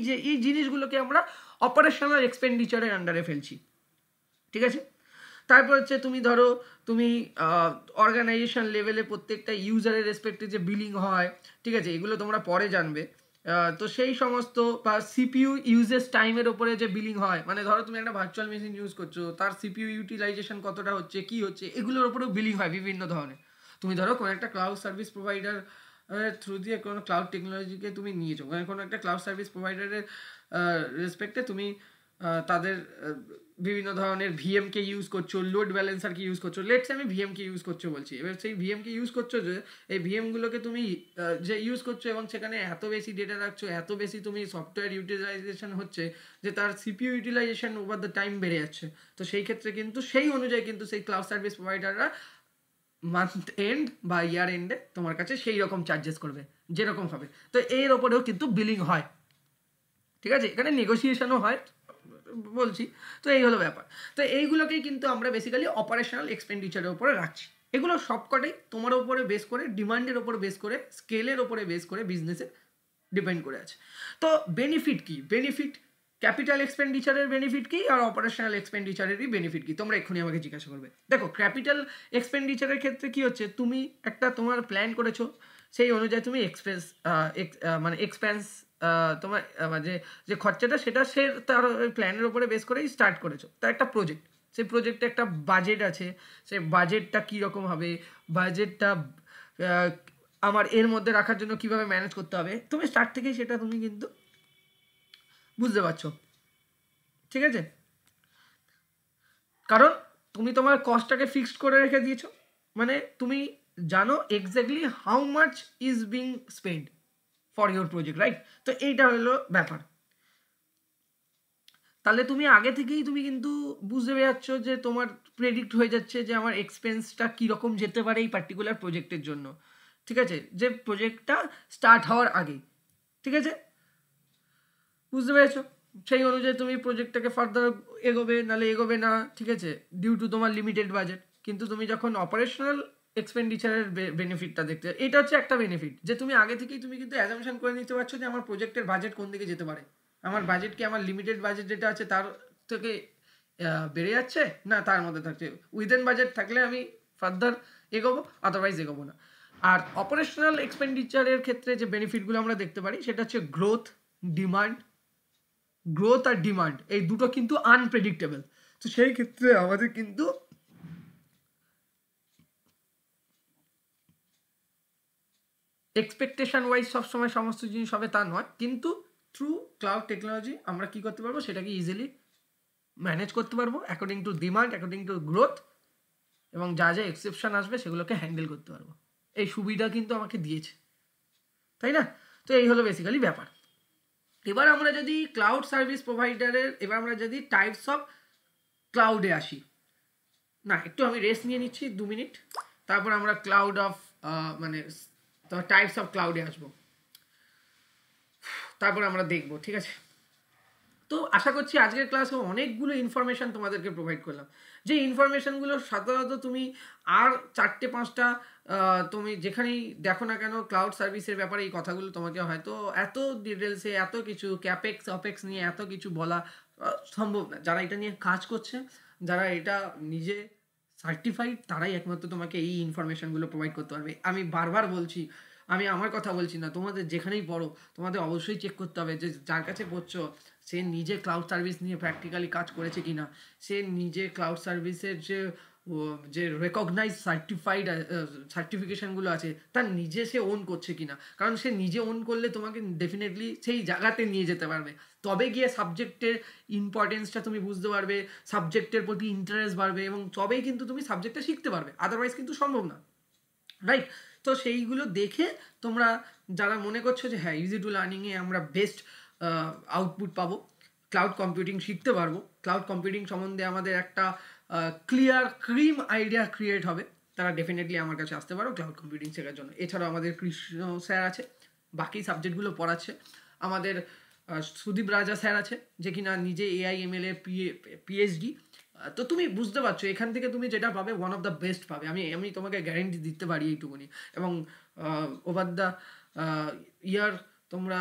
জিনিসগুলোকে আমরা অপারেশনাল এক্সপেন্ডিচারের আন্ডারে ফেলছি, ঠিক আছে। তারপর হচ্ছে তুমি ধরো তুমি অর্গানাইজেশন লেভেলে প্রত্যেকটা ইউজারের রেসপেক্টে যে বিলিং হয়, ঠিক আছে, এগুলো তোমরা পরে জানবে। তো সেই সমস্ত বা সিপিইউ ইউজেস টাইমের ওপরে যে বিলিং হয়, মানে ধরো তুমি একটা ভার্চুয়াল মেশিন ইউজ করছো, তার সিপিইউ ইউটিলাইজেশন কতটা হচ্ছে কি হচ্ছে এগুলোর ওপরেও বিলিং হয় বিভিন্ন ধরনের। তুমি ধরো কোনো একটা ক্লাউড সার্ভিস প্রোভাইডার থ্রু দিয়ে কোনো ক্লাউড টেকনোলজিকে তুমি নিয়েছো, কোনো একটা ক্লাউড সার্ভিস প্রোভাইডারের রেসপেক্টে তুমি তাদের বিভিন্ন ধরনের ভিএমকে ইউজ করছো, লোড ব্যালেন্সারকে ইউজ করছো, লেটস আমি ভিএমকে ইউজ করছো বলছি, এবার সেই ভিএমকে ইউজ করছো যে এই ভিএমগুলোকে তুমি যে ইউজ করছো এবং সেখানে এত বেশি ডেটা রাখছো, এত বেশি তুমি সফটওয়্যার ইউটিলাইজেশন হচ্ছে যে তার CPU utilisation over the time বেড়ে যাচ্ছে। তো সেই ক্ষেত্রে কিন্তু সেই অনুযায়ী কিন্তু সেই ক্লাউড সার্ভিস প্রোভাইডাররা মান্থ এন্ড বা ইয়ার এন্ডে তোমার কাছে সেই রকম চার্জেস করবে যেরকম হবে। তো এর ওপরেও কিন্তু বিলিং হয়, ঠিক আছে, এখানে নেগোসিয়েশনও হয় বলছি। তো এই হলো ব্যাপার। তো এইগুলোকেই কিন্তু আমরা বেসিক্যালি অপারেশনাল এক্সপেন্ডিচারের উপরে রাখছি। এগুলো সবকটাই তোমার উপরে বেস করে, ডিমান্ডের ওপর বেস করে, স্কেলের ওপরে বেস করে বিজনেসে ডিপেন্ড করে আছে। তো বেনিফিট কি, বেনিফিট ক্যাপিটাল এক্সপেন্ডিচারের বেনিফিট কি আর অপারেশনাল এক্সপেন্ডিচারেরই বেনিফিট কি, তোমরা এক্ষুনি আমাকে জিজ্ঞাসা করবে। দেখো ক্যাপিটাল এক্সপেন্ডিচারের ক্ষেত্রে কি হচ্ছে, তুমি একটা তোমার প্ল্যান করেছো, সেই অনুযায়ী তুমি এক্সপেন্স তোমার যে খরচাটা সেটা সে তার প্ল্যানের উপরে বেস করেই স্টার্ট করেছো, তার একটা প্রজেক্ট, সেই প্রজেক্টে একটা বাজেট আছে, সেই বাজেটটা কীরকম হবে, বাজেটটা আমার এর মধ্যে রাখার জন্য কিভাবে ম্যানেজ করতে হবে, তুমি স্টার্ট থেকেই সেটা তুমি কিন্তু বুঝতে পারছো, ঠিক আছে। কারণ তুমি তোমার কস্টটাকে ফিক্সড করে রেখে দিয়েছো, মানে তুমি জানো exactly how much is being spend for your project, right. তো এইটা হলো ব্যাপার। তাহলে তুমি আগে থেকেই তুমি কিন্তু বুঝতে পারছ যে তোমার প্রেডিক্ট হয়ে যাচ্ছে যে আমার এক্সপেন্সটা কীরকম যেতে পারে এই পার্টিকুলার প্রজেক্টের জন্য, ঠিক আছে, যে প্রজেক্টটা স্টার্ট হওয়ার আগে, ঠিক আছে, বুঝতে পেরেছো। সেই অনুযায়ী তুমি প্রজেক্টটাকে ফার্দার এগোবে, নাহলে এগোবে না, ঠিক আছে, ডিউ টু তোমার লিমিটেড বাজেট। কিন্তু তুমি যখন অপারেশনাল এক্সপেন্ডিচারের বেনিফিটটা দেখতে, এটা হচ্ছে একটা বেনিফিট যে তুমি আগে থেকেই তুমি কিন্তু অ্যাজামশন করে নিতে পারছো যে আমার প্রজেক্টের বাজেট কোন দিকে যেতে পারে। আমার বাজেট কি আমার লিমিটেড বাজেট যেটা আছে তার থেকে বেড়ে যাচ্ছে, না তার মধ্যে থাকছে। উইদিন বাজেট থাকলে আমি ফার্দার এগোবো, আদারওয়াইজ এগোবো না। আর অপারেশনাল এক্সপেন্ডিচারের ক্ষেত্রে যে বেনিফিটগুলো আমরা দেখতে পারি সেটা হচ্ছে গ্রোথ আর ডিমান্ড, এই দুটো কিন্তু আনপ্রেডিক্টেবল। তো সেই ক্ষেত্রে আমাদের কিন্তু এক্সপেকটেশন ওয়াইজ সবসময় সমস্ত জিনিস হবে তা নয়, কিন্তু থ্রু ক্লাউড টেকনোলজি আমরা কি করতে পারবো, সেটাকে ইজিলি ম্যানেজ করতে পারবো according to demand, according to growth, এবং যা যা এক্সেপশন আসবে সেগুলোকে হ্যান্ডেল করতে পারবো। এই সুবিধা কিন্তু আমাকে দিয়েছে, তাই না? তো এই হলো বেসিক্যালি ব্যাপার। এবার আমরা যদি ক্লাউড সার্ভিস প্রোভাইডারের, এবার আমরা যদি টাইপস অফ ক্লাউডে আসি, না একটু আমি রেস্ট নিয়ে নিচ্ছি 2 মিনিট, তারপর আমরা ক্লাউড অফ মানে টাইপস অফ ক্লাউডে আসবো, তারপর আমরা দেখবো, ঠিক আছে? তো আশা করছি আজকের ক্লাসে অনেকগুলো ইনফরমেশান তোমাদেরকে প্রোভাইড করলাম, যে ইনফরমেশানগুলো সাধারণত তুমি আর 4-5টা তুমি যেখানেই দেখো না কেন ক্লাউড সার্ভিসের ব্যাপারে এই কথাগুলো তোমাকে হয়তো এত ডিটেলসে এত কিছু ক্যাপেক্স অপেক্স নিয়ে এত কিছু বলা সম্ভব না। যারা এটা নিয়ে কাজ করছে, যারা এটা নিজে সার্টিফাইড, তারাই একমাত্র তোমাকে এই ইনফরমেশানগুলো প্রোভাইড করতে পারবে। আমি বারবার বলছি, আমি আমার কথা বলছি না, তোমাদের যেখানেই পড়ো তোমাদের অবশ্যই চেক করতে হবে যে যার কাছে পড়ছো সে নিজে ক্লাউড সার্ভিস নিয়ে প্র্যাকটিক্যালি কাজ করেছে কিনা, সে নিজে ক্লাউড সার্ভিসের যে রেকগনাইজ সার্টিফাইড সার্টিফিকেশানগুলো আছে তার নিজে সে ওন করছে কিনা। কারণ সে নিজে ওন করলে তোমাকে ডেফিনেটলি সেই জায়গাতে নিয়ে যেতে পারবে, তবে গিয়ে সাবজেক্টের ইম্পর্টেন্সটা তুমি বুঝতে পারবে, সাবজেক্টের প্রতি ইন্টারেস্ট বাড়বে, এবং তবেই কিন্তু তুমি সাবজেক্টটা শিখতে পারবে, আদারওয়াইজ কিন্তু সম্ভব না, রাইট? তো সেইগুলো দেখে তোমরা যারা মনে করছো যে হ্যাঁ ইজি টু লার্নিংয়ে আমরা বেস্ট আউটপুট পাবো, ক্লাউড কম্পিউটিং শিখতে পারবো, ক্লাউড কম্পিউটিং সম্বন্ধে আমাদের একটা ক্লিয়ার ক্রিম আইডিয়া ক্রিয়েট হবে, তারা ডেফিনেটলি আমার কাছে আসতে পারো ক্লাউড কম্পিউটিং শেখার জন্য। এছাড়াও আমাদের কৃষ্ণ স্যার আছে, বাকি সাবজেক্টগুলো পড়াচ্ছে। আমাদের সুদীপ রাজা স্যার আছে, যে কিনা নিজে AI/ML এর PhD। তো তুমি বুঝতে পারছো এখান থেকে তুমি যেটা পাবে ওয়ান অফ দ্য বেস্ট পাবে, আমি তোমাকে গ্যারেন্টি দিতে পারি এইটুকুনি। এবং ওভার দ্য ইয়ার তোমরা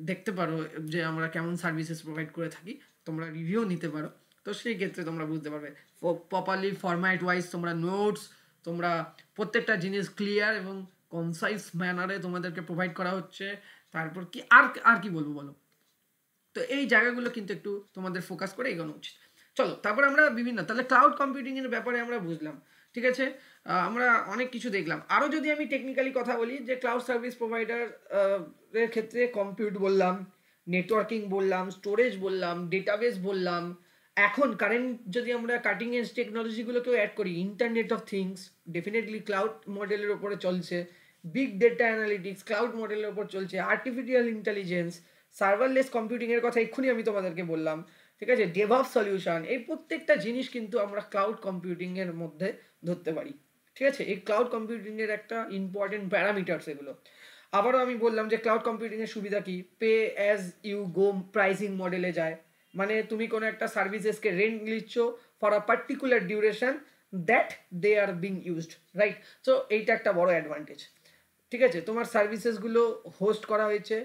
দেখতে পারো যে আমরা কেমন সার্ভিসেস প্রোভাইড করে থাকি, তোমরা রিভিউ নিতে পারো। তো সেই ক্ষেত্রে তোমরা বুঝতে পারবে প্রপারলি ফরম্যাট ওয়াইজ তোমরা নোটস, তোমরা প্রত্যেকটা জিনিস ক্লিয়ার এবং কনসাইজ ম্যানারে তোমাদেরকে প্রোভাইড করা হচ্ছে। তারপর কি আর কি বলবো বলো? তো এই জায়গাগুলো কিন্তু একটু তোমাদের ফোকাস করে এগোনো উচিত। চলো তারপর আমরা বিভিন্ন, তাহলে ক্লাউড কম্পিউটিংয়ের ব্যাপারে আমরা বুঝলাম, ঠিক আছে? আমরা অনেক কিছু দেখলাম। আরও যদি আমি টেকনিক্যালি কথা বলি, যে ক্লাউড সার্ভিস প্রোভাইডার এর ক্ষেত্রে কম্পিউট বললাম, নেটওয়ার্কিং বললাম, স্টোরেজ বললাম, ডেটাবেস বললাম, এখন কারেন্ট যদি আমরা কাটিং এজ টেকনোলজিগুলোকেও অ্যাড করি, internet of things definitely cloud মডেলের ওপরে চলছে, বিগ ডেটা অ্যানালিটিক্স ক্লাউড মডেলের ওপর চলছে, আর্টিফিশিয়াল ইন্টেলিজেন্স, সার্ভারলেস কম্পিউটিংয়ের কথা এক্ষুনি আমি তোমাদেরকে বললাম, ঠিক আছে, ডেভঅপস সলিউশন, এই প্রত্যেকটা জিনিস কিন্তু আমরা ক্লাউড কম্পিউটিংয়ের মধ্যে ধরতে পারি, ঠিক আছে? এই ক্লাউড কম্পিউটিংয়ের একটা ইম্পর্টেন্ট প্যারামিটার্স এগুলো। আবারও আমি বললাম যে ক্লাউড কম্পিউটিংয়ের সুবিধা কি, pay as you go pricing মডেলে যায়, মানে তুমি কোনো একটা সার্ভিসেসকে রেন্ট নিচ্ছ for a particular duration that they are being used, right? So এইটা একটা বড় অ্যাডভান্টেজ, ঠিক আছে? তোমার সার্ভিসেসগুলো হোস্ট করা হয়েছে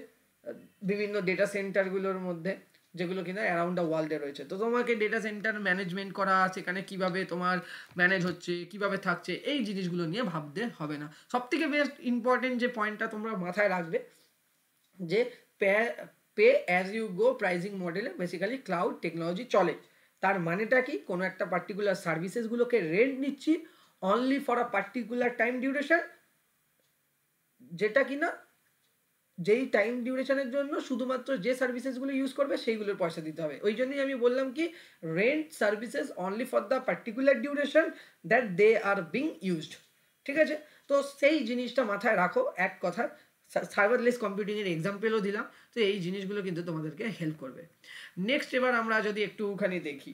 বিভিন্ন ডেটা সেন্টারগুলোর মধ্যে, যেগুলো কিনা অ্যারাউন্ড দ্য ওয়ার্ল্ডে রয়েছে। তো তোমাকে ডেটা সেন্টার ম্যানেজমেন্ট করা, সেখানে কিভাবে তোমার ম্যানেজ হচ্ছে, কিভাবে থাকছে, এই জিনিসগুলো নিয়ে ভাবতে হবে না। সবথেকে বেস্ট ইম্পর্টেন্ট যে পয়েন্টটা তোমরা মাথায় রাখবে, যে pay as you go pricing মডেলে বেসিক্যালি ক্লাউড টেকনোলজি চলে। তার মানেটা কি, কোনো একটা পার্টিকুলার সার্ভিসেসগুলোকে রেন্ট নিচ্ছি only for a particular time duration, যেটা কিনা যেই টাইম ডিউরেশনের জন্য শুধুমাত্র যে সার্ভিসেসগুলো ইউজ করবে সেইগুলোর পয়সা দিতে হবে। ওই জন্যই আমি বললাম কি, rent services only for the particular duration that they are being used, ঠিক আছে? তো সেই জিনিসটা মাথায় রাখো। এক কথা সার্ভারলেস কম্পিউটিংয়ের এক্সাম্পলও দিলাম, তো এই জিনিসগুলো কিন্তু তোমাদেরকে হেল্প করবে। নেক্সট এবার আমরা যদি একটুখানি দেখি,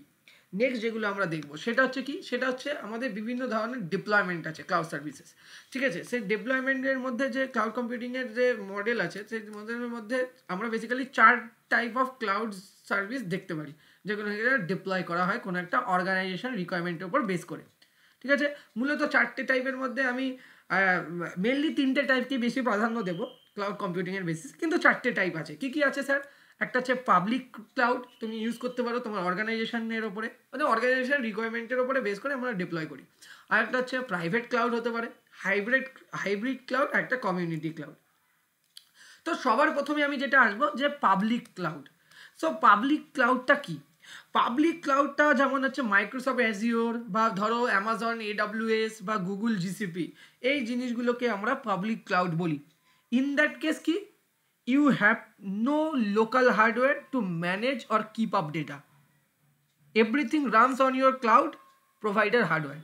নেক্সট যেগুলো আমরা দেখবো সেটা হচ্ছে কি, সেটা হচ্ছে আমাদের বিভিন্ন ধরনের ডিপ্লয়মেন্ট আছে ক্লাউড সার্ভিসেস, ঠিক আছে? সেই ডিপ্লয়মেন্টের মধ্যে যে ক্লাউড কম্পিউটিংয়ের যে মডেল আছে, সেই মডেলের মধ্যে আমরা basically 4 type of cloud service দেখতে পারি, যেগুলো ডিপ্লয় করা হয় কোনো একটা অর্গানাইজেশন রিকোয়ারমেন্টের উপর বেস করে। ঠিক আছে, মূলত 4টে টাইপের মধ্যে আমি মেনলি 3টে টাইপকে বেশি প্রাধান্য দেবো ক্লাউড কম্পিউটিংয়ের বেসিস, কিন্তু 4টে টাইপ আছে। কি কি আছে স্যার? একটা হচ্ছে পাবলিক ক্লাউড, তুমি ইউজ করতে পারো তোমার অর্গানাইজেশনের ওপরে, মানে অর্গানাইজেশন রিকোয়ারমেন্টের ওপরে বেস করে আমরা ডিপ্লয় করি। আর একটা হচ্ছে প্রাইভেট ক্লাউড হতে পারে, হাইব্রিড ক্লাউড, একটা কমিউনিটি ক্লাউড। তো সবার প্রথমে আমি যেটা আসবো যে পাবলিক ক্লাউড। সো পাবলিক ক্লাউডটা কি? পাবলিক ক্লাউডটা যেমন হচ্ছে মাইক্রোসফট অ্যাজিওর বা ধরো অ্যামাজন AWS বা গুগল GCP, এই জিনিসগুলোকে আমরা পাবলিক ক্লাউড বলি। ইন দ্যাট কেস কি, you have no local hardware to manage or keep up data, everything runs on your cloud provider hardware.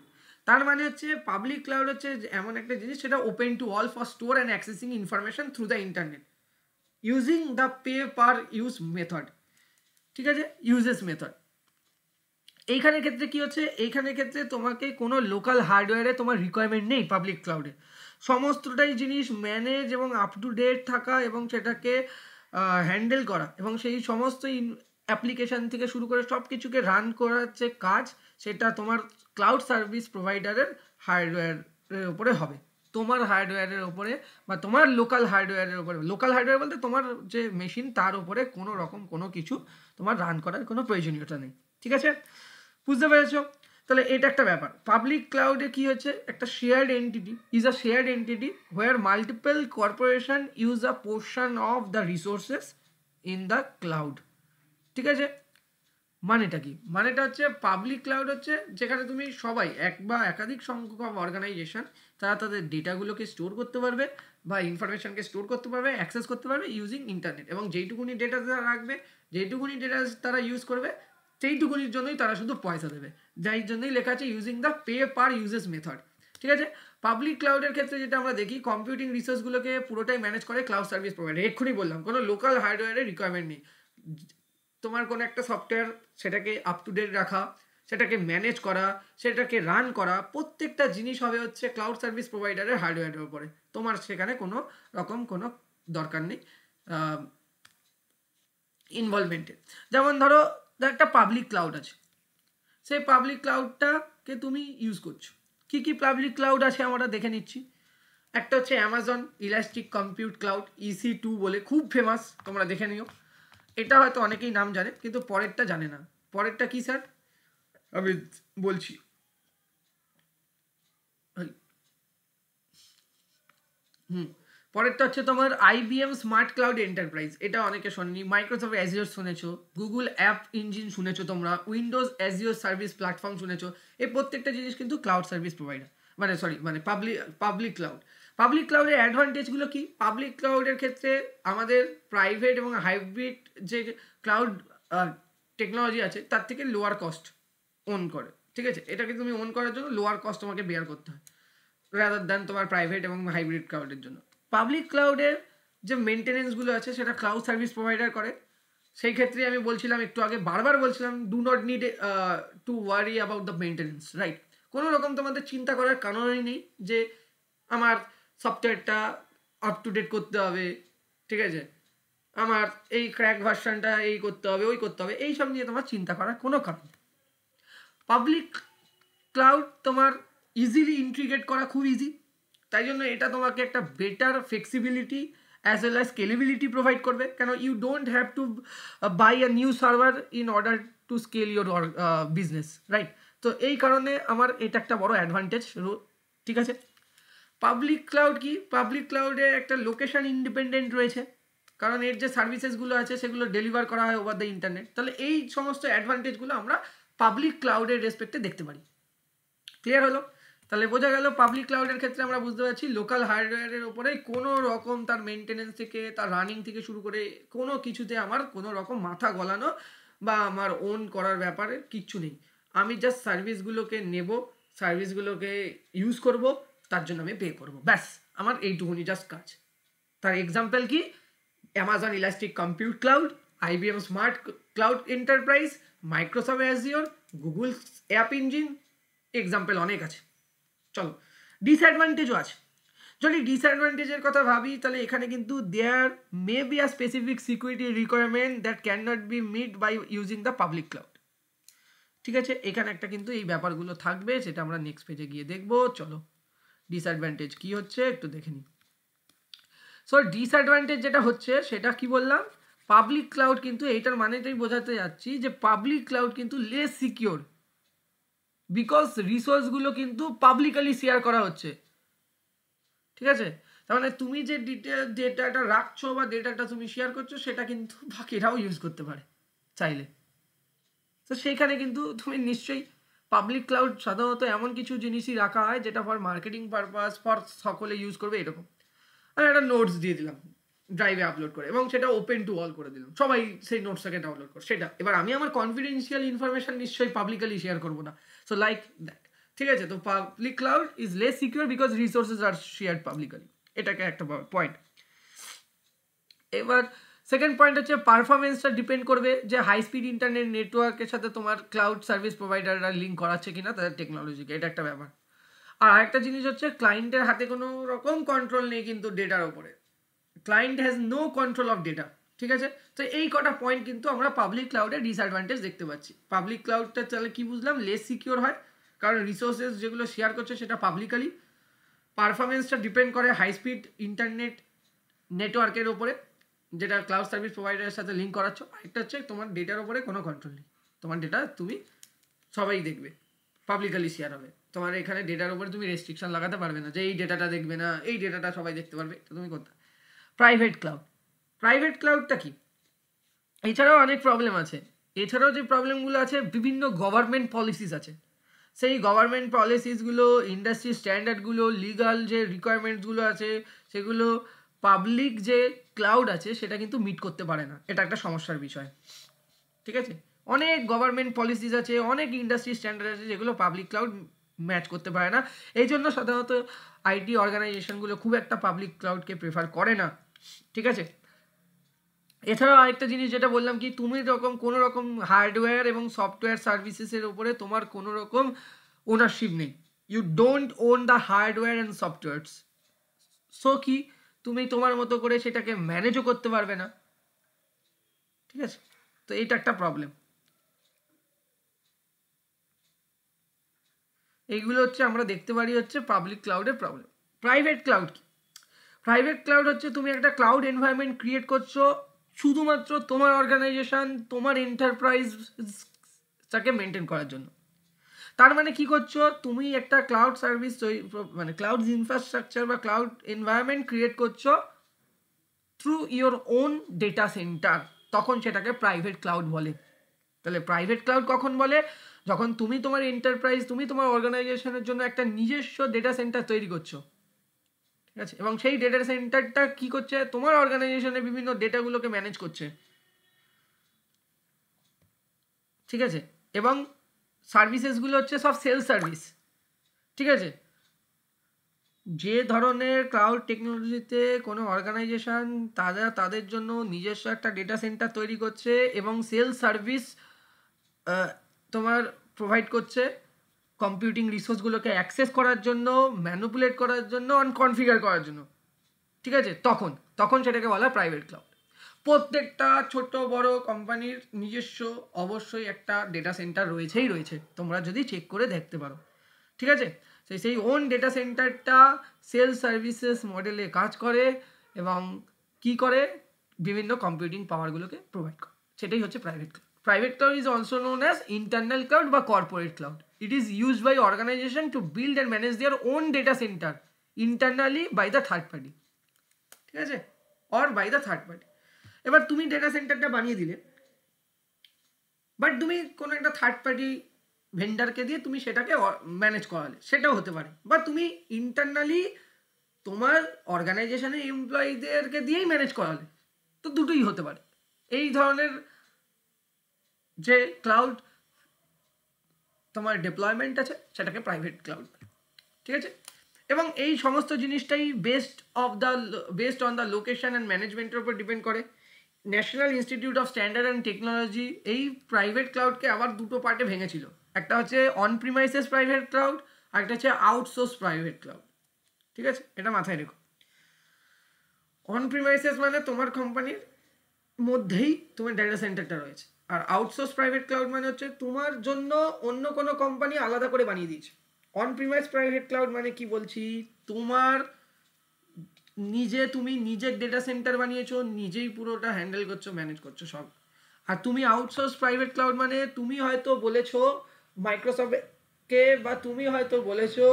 তার মানে হচ্ছে পাবলিক ক্লাউড হচ্ছে এমন একটা জিনিস সেটা open to all for store and accessing information through the internet using the pay per use method. ঠিক আছে, ইউজেস মেথড। এইখানের ক্ষেত্রে কি হচ্ছে, এইখানের ক্ষেত্রে তোমাকে কোনো লোকাল হার্ডওয়্যারে তোমার রিকোয়ারমেন্ট নেই পাবলিক ক্লাউডে। সমস্তটাই জিনিস ম্যানেজ এবং আপ টু ডেট থাকা এবং সেটাকে হ্যান্ডেল করা এবং সেই সমস্ত অ্যাপ্লিকেশান থেকে শুরু করে সব কিছুকে রান করার যে কাজ, সেটা তোমার ক্লাউড সার্ভিস প্রোভাইডারের হার্ডওয়্যারের উপরে হবে, তোমার হার্ডওয়্যারের ওপরে বা তোমার লোকাল হার্ডওয়্যারের উপরে। লোকাল হার্ডওয়্যার বলতে তোমার যে মেশিন তার উপরে কোনো রকম কোনো কিছু তোমার রান করার কোনো প্রয়োজনীয়তা নেই। ঠিক আছে, বুঝতে পেরেছো? তাহলে এটা একটা ব্যাপার। পাবলিক ক্লাউডে কি হচ্ছে, একটা shared entity is a shared entity where multiple corporation use a portion of the resources in the cloud. ঠিক আছে, মানেটা কি? মানেটা হচ্ছে পাবলিক ক্লাউড হচ্ছে যেখানে তুমি সবাই এক বা একাধিক সংখ্যক অর্গানাইজেশন তারা তাদের ডেটাগুলোকে স্টোর করতে পারবে বা ইনফরমেশনকে স্টোর করতে পারবে, অ্যাক্সেস করতে পারবে ইউজিং ইন্টারনেট, এবং যেইটুকুনি ডেটা তারা রাখবে, যেইটুকুনি ডেটা তারা ইউজ করবে, সেইটুকুনির জন্যই তারা শুধু পয়সা দেবে, যাই জন্যই লেখা আছে using the pay per uses method. ঠিক আছে, পাবলিক ক্লাউডের ক্ষেত্রে যেটা আমরা দেখি, কম্পিউটিং রিসোর্সগুলোকে পুরোটাই ম্যানেজ করে ক্লাউড সার্ভিস প্রোভাইডার। এক্ষুনি বললাম কোনো লোকাল হার্ডওয়্যারের রিকোয়ারমেন্ট নেই। তোমার কোনো একটা সফটওয়্যার, সেটাকে আপ টু ডেট রাখা, সেটাকে ম্যানেজ করা, সেটাকে রান করা, প্রত্যেকটা জিনিস হবে হচ্ছে ক্লাউড সার্ভিস প্রোভাইডারের হার্ডওয়্যারের উপরে। তোমার সেখানে কোনো রকম কোনো দরকার নেই ইনভলভমেন্টের। যেমন ধরো একটা পাবলিক ক্লাউড আছে, সেই পাবলিক ক্লাউডটাকে তুমি ইউজ করছো। কি কি পাবলিক ক্লাউড আছে আমরা দেখে নিচ্ছি। একটা হচ্ছে Amazon elastic compute cloud, EC2 বলে, খুব ফেমাস, তোমরা দেখে নিও। এটা হয়তো অনেকেই নাম জানে, কিন্তু পরেরটা জানে না। পরেরটা কি স্যার? আমি বলছি, পরেরটা হচ্ছে তোমার IBM স্মার্ট ক্লাউড এন্টারপ্রাইজ। এটা অনেকে শোনেনি। মাইক্রোসফট অ্যাজিওর শুনেছো, গুগল অ্যাপ ইঞ্জিন শুনেছো তোমরা, উইন্ডোজ অ্যাজিওর সার্ভিস প্ল্যাটফর্ম শুনেছো। এই প্রত্যেকটা জিনিস কিন্তু ক্লাউড সার্ভিস প্রোভাইডার, মানে পাবলিক ক্লাউড। পাবলিক ক্লাউডের অ্যাডভান্টেজগুলো কি? পাবলিক ক্লাউডের ক্ষেত্রে আমাদের প্রাইভেট এবং হাইব্রিড যে ক্লাউড টেকনোলজি আছে তার থেকে লোয়ার কস্ট ওন করে। ঠিক আছে, এটাকে তুমি ওন করার জন্য লোয়ার কস্ট তোমাকে বেয়ার করতে হয় রাদার দ্যান তোমার প্রাইভেট এবং হাইব্রিড ক্লাউডের জন্য। পাবলিক ক্লাউডের যে মেনটেনেন্সগুলো আছে সেটা ক্লাউড সার্ভিস প্রোভাইডার করে। সেই ক্ষেত্রে আমি বলছিলাম একটু আগে, বারবার বলছিলাম, do not need to worry about the maintenance, right? কোনো রকম তোমাদের চিন্তা করার কারণই নেই যে আমার সফটওয়্যারটা আপ টু ডেট করতে হবে, ঠিক আছে, আমার এই ক্র্যাক ভার্সনটা এই করতে হবে, ওই করতে হবে, এইসব নিয়ে তোমার চিন্তা করার কোনো কারণ নেই। পাবলিক ক্লাউড তোমার ইজিলি ইন্টিগ্রেট করা খুব ইজি, তাই জন্য এটা তোমাকে একটা better flexibility as well as scalability provide করবে। কেন, you don't have to buy a new server in order to scale your business, right? তো এই কারণে আমার এটা একটা বড় অ্যাডভান্টেজ। ঠিক আছে, পাবলিক ক্লাউড কি? পাবলিক ক্লাউডে একটা লোকেশন ইন্ডিপেন্ডেন্ট রয়েছে, কারণ এর যে সার্ভিসেসগুলো আছে সেগুলো ডেলিভার করা হয় ওভার দ্য ইন্টারনেট। তাহলে এই সমস্ত অ্যাডভান্টেজগুলো আমরা পাবলিক ক্লাউডের রেসপেক্টে দেখতে পারি। ক্লিয়ার হলো? তাহলে বোঝা গেল পাবলিক ক্লাউডের ক্ষেত্রে আমরা বুঝতে পারছি লোকাল হার্ডওয়্যারের ওপরে কোনো রকম তার মেনটেনেন্স থেকে তার রানিং থেকে শুরু করে কোনো কিছুতে আমার কোনো রকম মাথা গলানো বা আমার ওন করার ব্যাপারে কিচ্ছু নেই। আমি জাস্ট সার্ভিসগুলোকে নেব, সার্ভিসগুলোকে ইউজ করব, তার জন্য আমি পে করব, ব্যাস আমার এইটুকুনি জাস্ট কাজ। তার এক্সাম্পল কি? Amazon elastic compute cloud, IBM smart cloud enterprise, Microsoft Azure, Google app engine, example অনেক আছে। চলো, ডিসঅ্যাডভান্টেজও আছে। যদি ডিসঅ্যাডভান্টেজের কথা ভাবি তাহলে এখানে কিন্তু there may be a specific security requirement that can not be met by using the public cloud. ঠিক আছে, এখানে একটা কিন্তু এই ব্যাপারগুলো থাকবে, সেটা আমরা নেক্সট পেজে গিয়ে দেখবো। চলো ডিসঅ্যাডভান্টেজ কি হচ্ছে একটু দেখে নিই। সো ডিসঅ্যাডভান্টেজ যেটা হচ্ছে সেটা কি বললাম, পাবলিক ক্লাউড কিন্তু এইটার মানেটাই বোঝাতে যাচ্ছি যে পাবলিক ক্লাউড কিন্তু লেস সিকিউর, বিকজ রিসোর্সগুলো কিন্তু পাবলিকলি শেয়ার করা হচ্ছে। ঠিক আছে, তার মানে তুমি যে ডেটাটা রাখছো বা ডেটাটা তুমি শেয়ার করছো সেটা কিন্তু বাকিরাও ইউজ করতে পারে চাইলে। তো সেইখানে কিন্তু তুমি নিশ্চয়ই পাবলিক ক্লাউড সাধারণত এমন কিছু জিনিসই রাখা হয় যেটা ফর মার্কেটিং পারপাস, ফর সকলে ইউজ করবে এরকম। আমি একটা নোটস দিয়ে দিলাম ড্রাইভে আপলোড করে এবং সেটা ওপেন টু অল করে দিলাম, সবাই সেই নোটসটাকে ডাউনলোড করে সেটা। এবার আমি আমার কনফিডেন্সিয়াল ইনফরমেশন নিশ্চয়ই পাবলিকলি শেয়ার করবো না, সো লাইক দ্যাট। ঠিক আছে, তো public cloud is less secure because resources are shared publicly, এটাকে একটা পয়েন্ট। এবার সেকেন্ড পয়েন্ট হচ্ছে পারফরমেন্সটা ডিপেন্ড করবে যে হাই স্পিড ইন্টারনেট নেটওয়ার্কের সাথে তোমার ক্লাউড সার্ভিস প্রোভাইডাররা লিঙ্ক করাচ্ছে কিনা তাদের টেকনোলজিকে, এটা একটা ব্যাপার। আর আরেকটা জিনিস হচ্ছে ক্লায়েন্টের হাতে কোনো রকম কন্ট্রোল নেই কিন্তু ডেটার ওপরে, client has no control of data. ঠিক আছে, তো এই কটা পয়েন্ট কিন্তু আমরা পাবলিক ক্লাউডের ডিসঅ্যাডভান্টেজ দেখতে পাচ্ছি। পাবলিক ক্লাউডটা তাহলে কি বুঝলাম, লেস সিকিউর হয় কারণ রিসোর্সেস যেগুলো শেয়ার করছে সেটা পাবলিকলি। পারফরমেন্সটা ডিপেন্ড করে হাই স্পিড ইন্টারনেট নেটওয়ার্কের ওপরে যেটা ক্লাউড সার্ভিস প্রোভাইডারের সাথে লিঙ্ক করাচ্ছ। আরেকটা হচ্ছে তোমার ডেটার ওপরে কোনো কন্ট্রোল নেই, তোমার ডেটা তুমি সবাই দেখবে, পাবলিকলি শেয়ার হবে। তোমার এখানে ডেটার উপরে তুমি রেস্ট্রিকশন লাগাতে পারবে না যে এই ডেটাটা দেখবে না, এই ডেটাটা সবাই দেখতে পারবে, তো তুমি করতে। প্রাইভেট ক্লাউড, প্রাইভেট ক্লাউডটা কি, এছাড়াও অনেক প্রবলেম আছে। এছাড়াও যে প্রবলেমগুলো আছে, বিভিন্ন গভর্নমেন্ট পলিসিস আছে, সেই গভর্নমেন্ট পলিসিসগুলো, ইন্ডাস্ট্রি স্ট্যান্ডার্ডগুলো, লিগাল যে রিকোয়ারমেন্টসগুলো আছে সেগুলো পাবলিক যে ক্লাউড আছে সেটা কিন্তু মিট করতে পারে না, এটা একটা সমস্যার বিষয়। ঠিক আছে, অনেক গভর্নমেন্ট পলিসিস আছে, অনেক ইন্ডাস্ট্রি স্ট্যান্ডার্ড আছে যেগুলো পাবলিক ক্লাউড ম্যাচ করতে পারে না। এই জন্য সাধারণত আইটি অর্গানাইজেশনগুলো খুব একটা পাবলিক ক্লাউডকে প্রেফার করে না। ঠিক আছে, এছাড়াও আরেকটা জিনিস যেটা বললাম কি, তুমি কোনো রকম হার্ডওয়্যার এবং সফটওয়্যার সার্ভিসেসের উপরে তোমার কোনো রকম ওনারশিপ নেই, you don't own the hardware and softwares. So কি তুমি তোমার মতো করে সেটাকে ম্যানেজও করতে পারবে না। ঠিক আছে, তো এইটা একটা প্রবলেম। এইগুলো হচ্ছে আমরা দেখতে পারি হচ্ছে পাবলিক ক্লাউডের প্রবলেম। প্রাইভেট ক্লাউড কি, প্রাইভেট ক্লাউড হচ্ছে তুমি একটা ক্লাউড এনভায়রনমেন্ট ক্রিয়েট করছো শুধুমাত্র তোমার অর্গানাইজেশন, তোমার এন্টারপ্রাইজটাকে মেনটেন করার জন্য। তার মানে কি করছো, তুমি একটা ক্লাউড সার্ভিস মানে ক্লাউড ইনফ্রাস্ট্রাকচার বা ক্লাউড এনভায়রনমেন্ট ক্রিয়েট করছো through your own data centre, তখন সেটাকে প্রাইভেট ক্লাউড বলে। তাহলে প্রাইভেট ক্লাউড কখন বলে, যখন তুমি তোমার এন্টারপ্রাইজ, তুমি তোমার অর্গানাইজেশনের জন্য একটা নিজস্ব ডেটা সেন্টার তৈরি করছো। ঠিক আছে, এবং সেই ডেটা সেন্টারটা কি করছে, তোমার অর্গানাইজেশনের বিভিন্ন ডেটাগুলোকে ম্যানেজ করছে। ঠিক আছে, এবং সার্ভিসেসগুলো হচ্ছে সব সেলফ সার্ভিস। ঠিক আছে, যে ধরনের ক্লাউড টেকনোলজিতে কোনো অর্গানাইজেশন তাদের জন্য নিজস্ব একটা ডেটা সেন্টার তৈরি করছে এবং সেলফ সার্ভিস তোমার প্রোভাইড করছে কম্পিউটিং রিসোর্সগুলোকে অ্যাক্সেস করার জন্য, ম্যানিপুলেট করার জন্য, কনফিগার করার জন্য। ঠিক আছে, তখন সেটাকে বলা প্রাইভেট ক্লাউড। প্রত্যেকটা ছোট বড় কোম্পানির নিজস্ব অবশ্যই একটা ডেটা সেন্টার রয়েছে, তোমরা যদি চেক করে দেখতে পারো। ঠিক আছে, সেই ওন ডেটা সেন্টারটা সেলফ সার্ভিসেস মডেলে কাজ করে এবং কি করে, বিভিন্ন কম্পিউটিং পাওয়ারগুলোকে প্রোভাইড করে, সেটাই হচ্ছে private cloud. Private cloud is also known as internal cloud বা corporate cloud. It is used by organisation to build and manage their own data centre internally by the third party. ঠিক আছে, or by the third party. এবার তুমি data সেন্টারটা বানিয়ে দিলে, but তুমি কোনো একটা থার্ড পার্টি ভেন্ডারকে দিয়ে তুমি সেটাকে ম্যানেজ করালে, সেটাও হতে পারে। বা তুমি ইন্টারনালি তোমার অর্গানাইজেশনের এমপ্লয়ীদেরকে দিয়েই ম্যানেজ করালে, তো দুটোই হতে পারে। এই ধরনের যে ক্লাউড তোমার ডিপ্লয়মেন্ট আছে সেটাকে প্রাইভেট ক্লাউড। ঠিক আছে, এবং এই সমস্ত জিনিসটাই based on the location and ম্যানেজমেন্টের উপর ডিপেন্ড করে। National institute of standard and technology এই প্রাইভেট ক্লাউডকে আবার দুটো পার্টে ভেঙেছিল, একটা হচ্ছে অন প্রিমাইসেস প্রাইভেট ক্লাউড আর একটা হচ্ছে আউটসোর্স প্রাইভেট ক্লাউড। ঠিক আছে, এটা মাথায় রেখো। অন প্রিমাইসেস মানে তোমার কোম্পানির মধ্যেই তোমার ডেটা সেন্টারটা রয়েছে, আর আউটসোর্স প্রাইভেট ক্লাউড মানে হচ্ছে তোমার জন্য অন্য কোনো কোম্পানি আলাদা করে বানিয়ে দিয়েছে। অন প্রিমাইস প্রাইভেট ক্লাউড মানে কি বলছি, তোমার তুমি নিজের ডেটা সেন্টার বানিয়েছো, নিজেই পুরোটা হ্যান্ডেল করছো, ম্যানেজ করছো সব। আর তুমি আউটসোর্স প্রাইভেট ক্লাউড মানে তুমি হয়তো বলেছো মাইক্রোসফটকে বা তুমি হয়তো বলেছো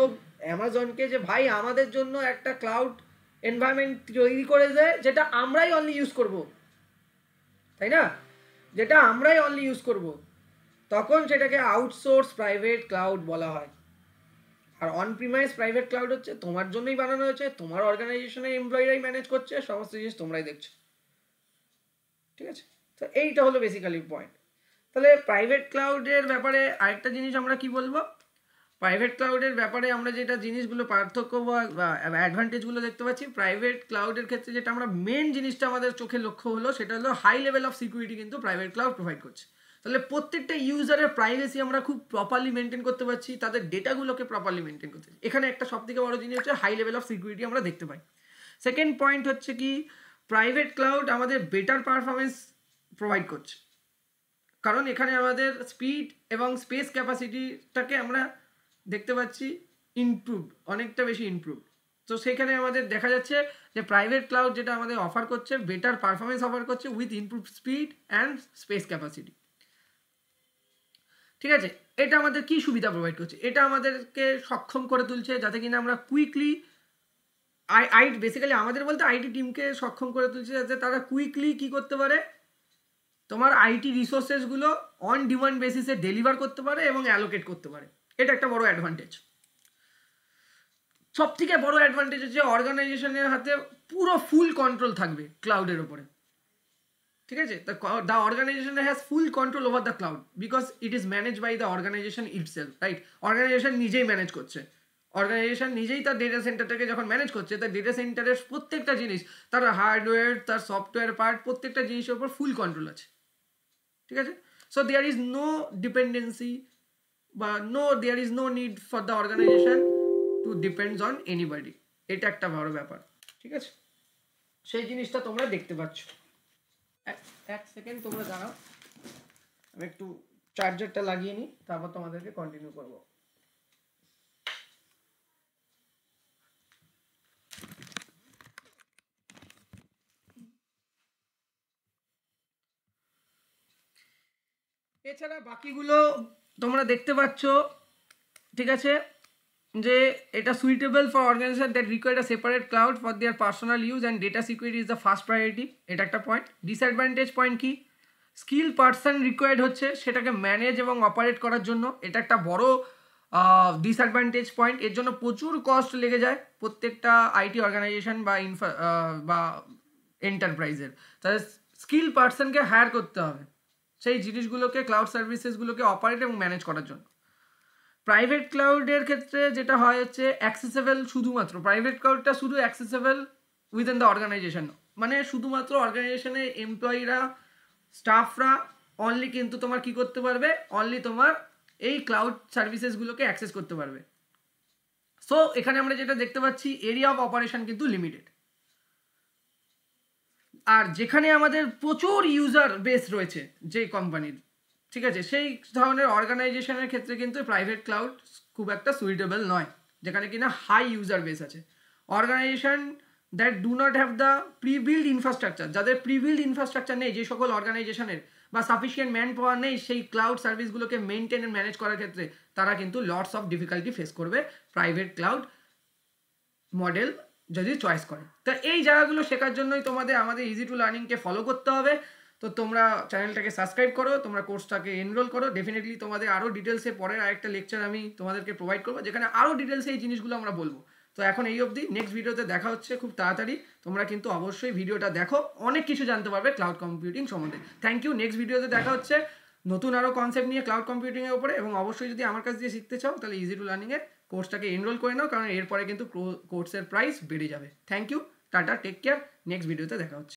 অ্যামাজনকে যে ভাই আমাদের জন্য একটা ক্লাউড এনভায়রনমেন্ট তৈরি করে দেয় যেটা আমরাই অনলি ইউজ করব, তাই না, যেটা আমরাই অনলি ইউজ করব, তখন সেটাকে আউটসোর্স প্রাইভেট ক্লাউড বলা হয়। আর অন প্রিমাইস প্রাইভেট ক্লাউড হচ্ছে তোমার জন্যই বানানো হয়েছে, তোমার অর্গানাইজেশনের এমপ্লয়িরাই ম্যানেজ করছে, সমস্ত জিনিস তোমরাই দেখছো। ঠিক আছে, তো এইটা হলো বেসিক্যালি পয়েন্ট। তাহলে প্রাইভেট ক্লাউডের ব্যাপারে আরেকটা জিনিস আমরা কি বলবো, প্রাইভেট ক্লাউডের ব্যাপারে আমরা যেটা জিনিসগুলো পার্থক্য বা অ্যাডভান্টেজগুলো দেখতে পাচ্ছি, প্রাইভেট ক্লাউডের ক্ষেত্রে যেটা আমরা মেন জিনিসটা আমাদের চোখে লক্ষ্য হলো সেটা হলো হাই লেভেল অফ সিকিউরিটি কিন্তু প্রাইভেট ক্লাউড প্রোভাইড করছে। তাহলে প্রত্যেকটা ইউজারের প্রাইভেসি আমরা খুব প্রপারলি মেনটেন করতে পারছি, তাদের ডেটাগুলোকে প্রপারলি মেনটেন করতে পারছি। এখানে একটা সবথেকে বড় জিনিস হচ্ছে হাই লেভেল অফ সিকিউরিটি আমরা দেখতে পাই। সেকেন্ড পয়েন্ট হচ্ছে কি, প্রাইভেট ক্লাউড আমাদের বেটার পারফরমেন্স প্রোভাইড করছে, কারণ এখানে আমাদের স্পিড এবং স্পেস ক্যাপাসিটিটাকে আমরা দেখতে পাচ্ছি ইমপ্রুভ, অনেকটা বেশি ইমপ্রুভ। তো সেখানে আমাদের দেখা যাচ্ছে যে প্রাইভেট ক্লাউড যেটা আমাদের অফার করছে বেটার পারফরমেন্স অফার করছে with improve speed and space capacity. ঠিক আছে, এটা আমাদের কি সুবিধা প্রোভাইড করছে, এটা আমাদেরকে সক্ষম করে তুলছে যাতে কিনা আমরা কুইকলি বেসিক্যালি আমাদের বলতে আইটি টিমকে সক্ষম করে তুলছে যাতে তারা কুইকলি কি করতে পারে, তোমার আইটি রিসোর্সেসগুলো অন ডিমান্ড বেসিসে ডেলিভার করতে পারে এবং অ্যালোকেট করতে পারে। এটা একটা বড় অ্যাডভান্টেজ। সব থেকে বড় অ্যাডভান্টেজ হচ্ছে অর্গানাইজেশনের হাতে পুরো ফুল কন্ট্রোল থাকবে ক্লাউডের ওপরে। ঠিক আছে, the organisation has full control over the cloud because it is manage by the organisation itself, right. Organisation নিজেই ম্যানেজ করছে, অর্গানাইজেশন নিজেই তার ডেটা সেন্টারটাকে যখন ম্যানেজ করছে, তার ডেটা সেন্টারের প্রত্যেকটা জিনিস, তার হার্ডওয়্যার, তার সফটওয়্যার পার্ট, প্রত্যেকটা জিনিসের উপর ফুল কন্ট্রোল আছে। ঠিক আছে, so there is no dependency বা there is no need for the organisation to depends on anybody. এটা একটা বড় ব্যাপার। ঠিক আছে, সেই জিনিসটা তোমরা দেখতে পাচ্ছ। এক সেকেন্ড তোমরা দাঁড়াও, আমি একটু চার্জারটা লাগিয়ে নিই, তারপর তোমাদেরকে কন্টিনিউ করবো। এছাড়া বাকিগুলো তোমরা দেখতে পাচ্ছ। ঠিক আছে, যে এটা suitable for organisation that require a separate cloud for their personal use and data security is the first priority. এটা একটা পয়েন্ট। ডিসঅ্যাডভান্টেজ পয়েন্ট কি, স্কিল পার্সন রিকোয়ার্ড হচ্ছে সেটাকে ম্যানেজ এবং অপারেট করার জন্য, এটা একটা বড় ডিসঅ্যাডভান্টেজ পয়েন্ট। এর জন্য প্রচুর কস্ট লেগে যায় প্রত্যেকটা আইটি অর্গানাইজেশন বা এন্টারপ্রাইজের। তাহলে স্কিল পার্সনকে হায়ার করতে হবে সেই জিনিসগুলোকে, ক্লাউড সার্ভিসেসগুলোকে অপারেট এবং ম্যানেজ করার জন্য। প্রাইভেট ক্লাউডের ক্ষেত্রে যেটা হয় হচ্ছে অ্যাক্সেসেবল, শুধুমাত্র প্রাইভেট ক্লাউডটা শুধু অ্যাক্সেসেবল উইদিন দ্য অর্গানাইজেশন, মানে শুধুমাত্র অর্গানাইজেশনের এমপ্লয়িরা, স্টাফরা অনলি কিন্তু তোমার কি করতে পারবে, অনলি তোমার এই ক্লাউড সার্ভিসেসগুলোকে অ্যাক্সেস করতে পারবে। সো এখানে আমরা যেটা দেখতে পাচ্ছি, এরিয়া অফ অপারেশন কিন্তু লিমিটেড। আর যেখানে আমাদের প্রচুর ইউজার বেস রয়েছে যে কোম্পানির, ঠিক আছে, সেই ধরনের অর্গানাইজেশনের ক্ষেত্রে কিন্তু প্রাইভেট ক্লাউড খুব একটা সুইটেবল নয়, যেখানে কিনা হাই ইউজার বেস আছে। Organisation that do not have the prebuild infrastructure, যাদের প্রিবিল্ড ইনফ্রাস্ট্রাকচার নেই, যে সকল অর্গানাইজেশনের বা সাফিসিয়েন্ট ম্যান পাওয়ার নেই সেই ক্লাউড সার্ভিসগুলোকে মেনটেন এন্ড ম্যানেজ করার ক্ষেত্রে, তারা কিন্তু লটস অফ ডিফিকাল্টি ফেস করবে প্রাইভেট ক্লাউড মডেল যদি চয়েস করে। তো এই জায়গাগুলো শেখার জন্যই তোমাদের আমাদের ইজি টু লার্নিংকে ফলো করতে হবে। তো তোমরা চ্যানেলটাকে সাবস্ক্রাইব করো, তোমরা কোর্সটাকে এনরোল করো। ডেফিনেটলি তোমাদের আরও ডিটেলসে পরের আরেকটা লেকচার আমি তোমাদেরকে প্রোভাইড করবো, যেখানে আরও ডিটেলসে এই জিনিসগুলো আমরা বলবো। তো এখন এই অবধি, নেক্সট ভিডিওতে দেখা হচ্ছে খুব তাড়াতাড়ি। তোমরা কিন্তু অবশ্যই ভিডিওটা দেখো, অনেক কিছু জানতে পারবে ক্লাউড কম্পিউটিং সম্বন্ধে। Thank you. নেক্সট ভিডিওতে দেখা হচ্ছে নতুন আরও কনসেপ্ট নিয়ে ক্লাউড কম্পিউটিংয়ের উপরে। এবং অবশ্যই যদি আমার কাছ দিয়ে শিখতে চাও তাহলে ইজি টু লার্নিংয়ের কোর্সটাকে এনরোল করে নাও, কারণ এরপরে কিন্তু কোর্সের প্রাইস বেড়ে যাবে। Thank you, tata, take care. Next ভিডিওতে দেখা হচ্ছে।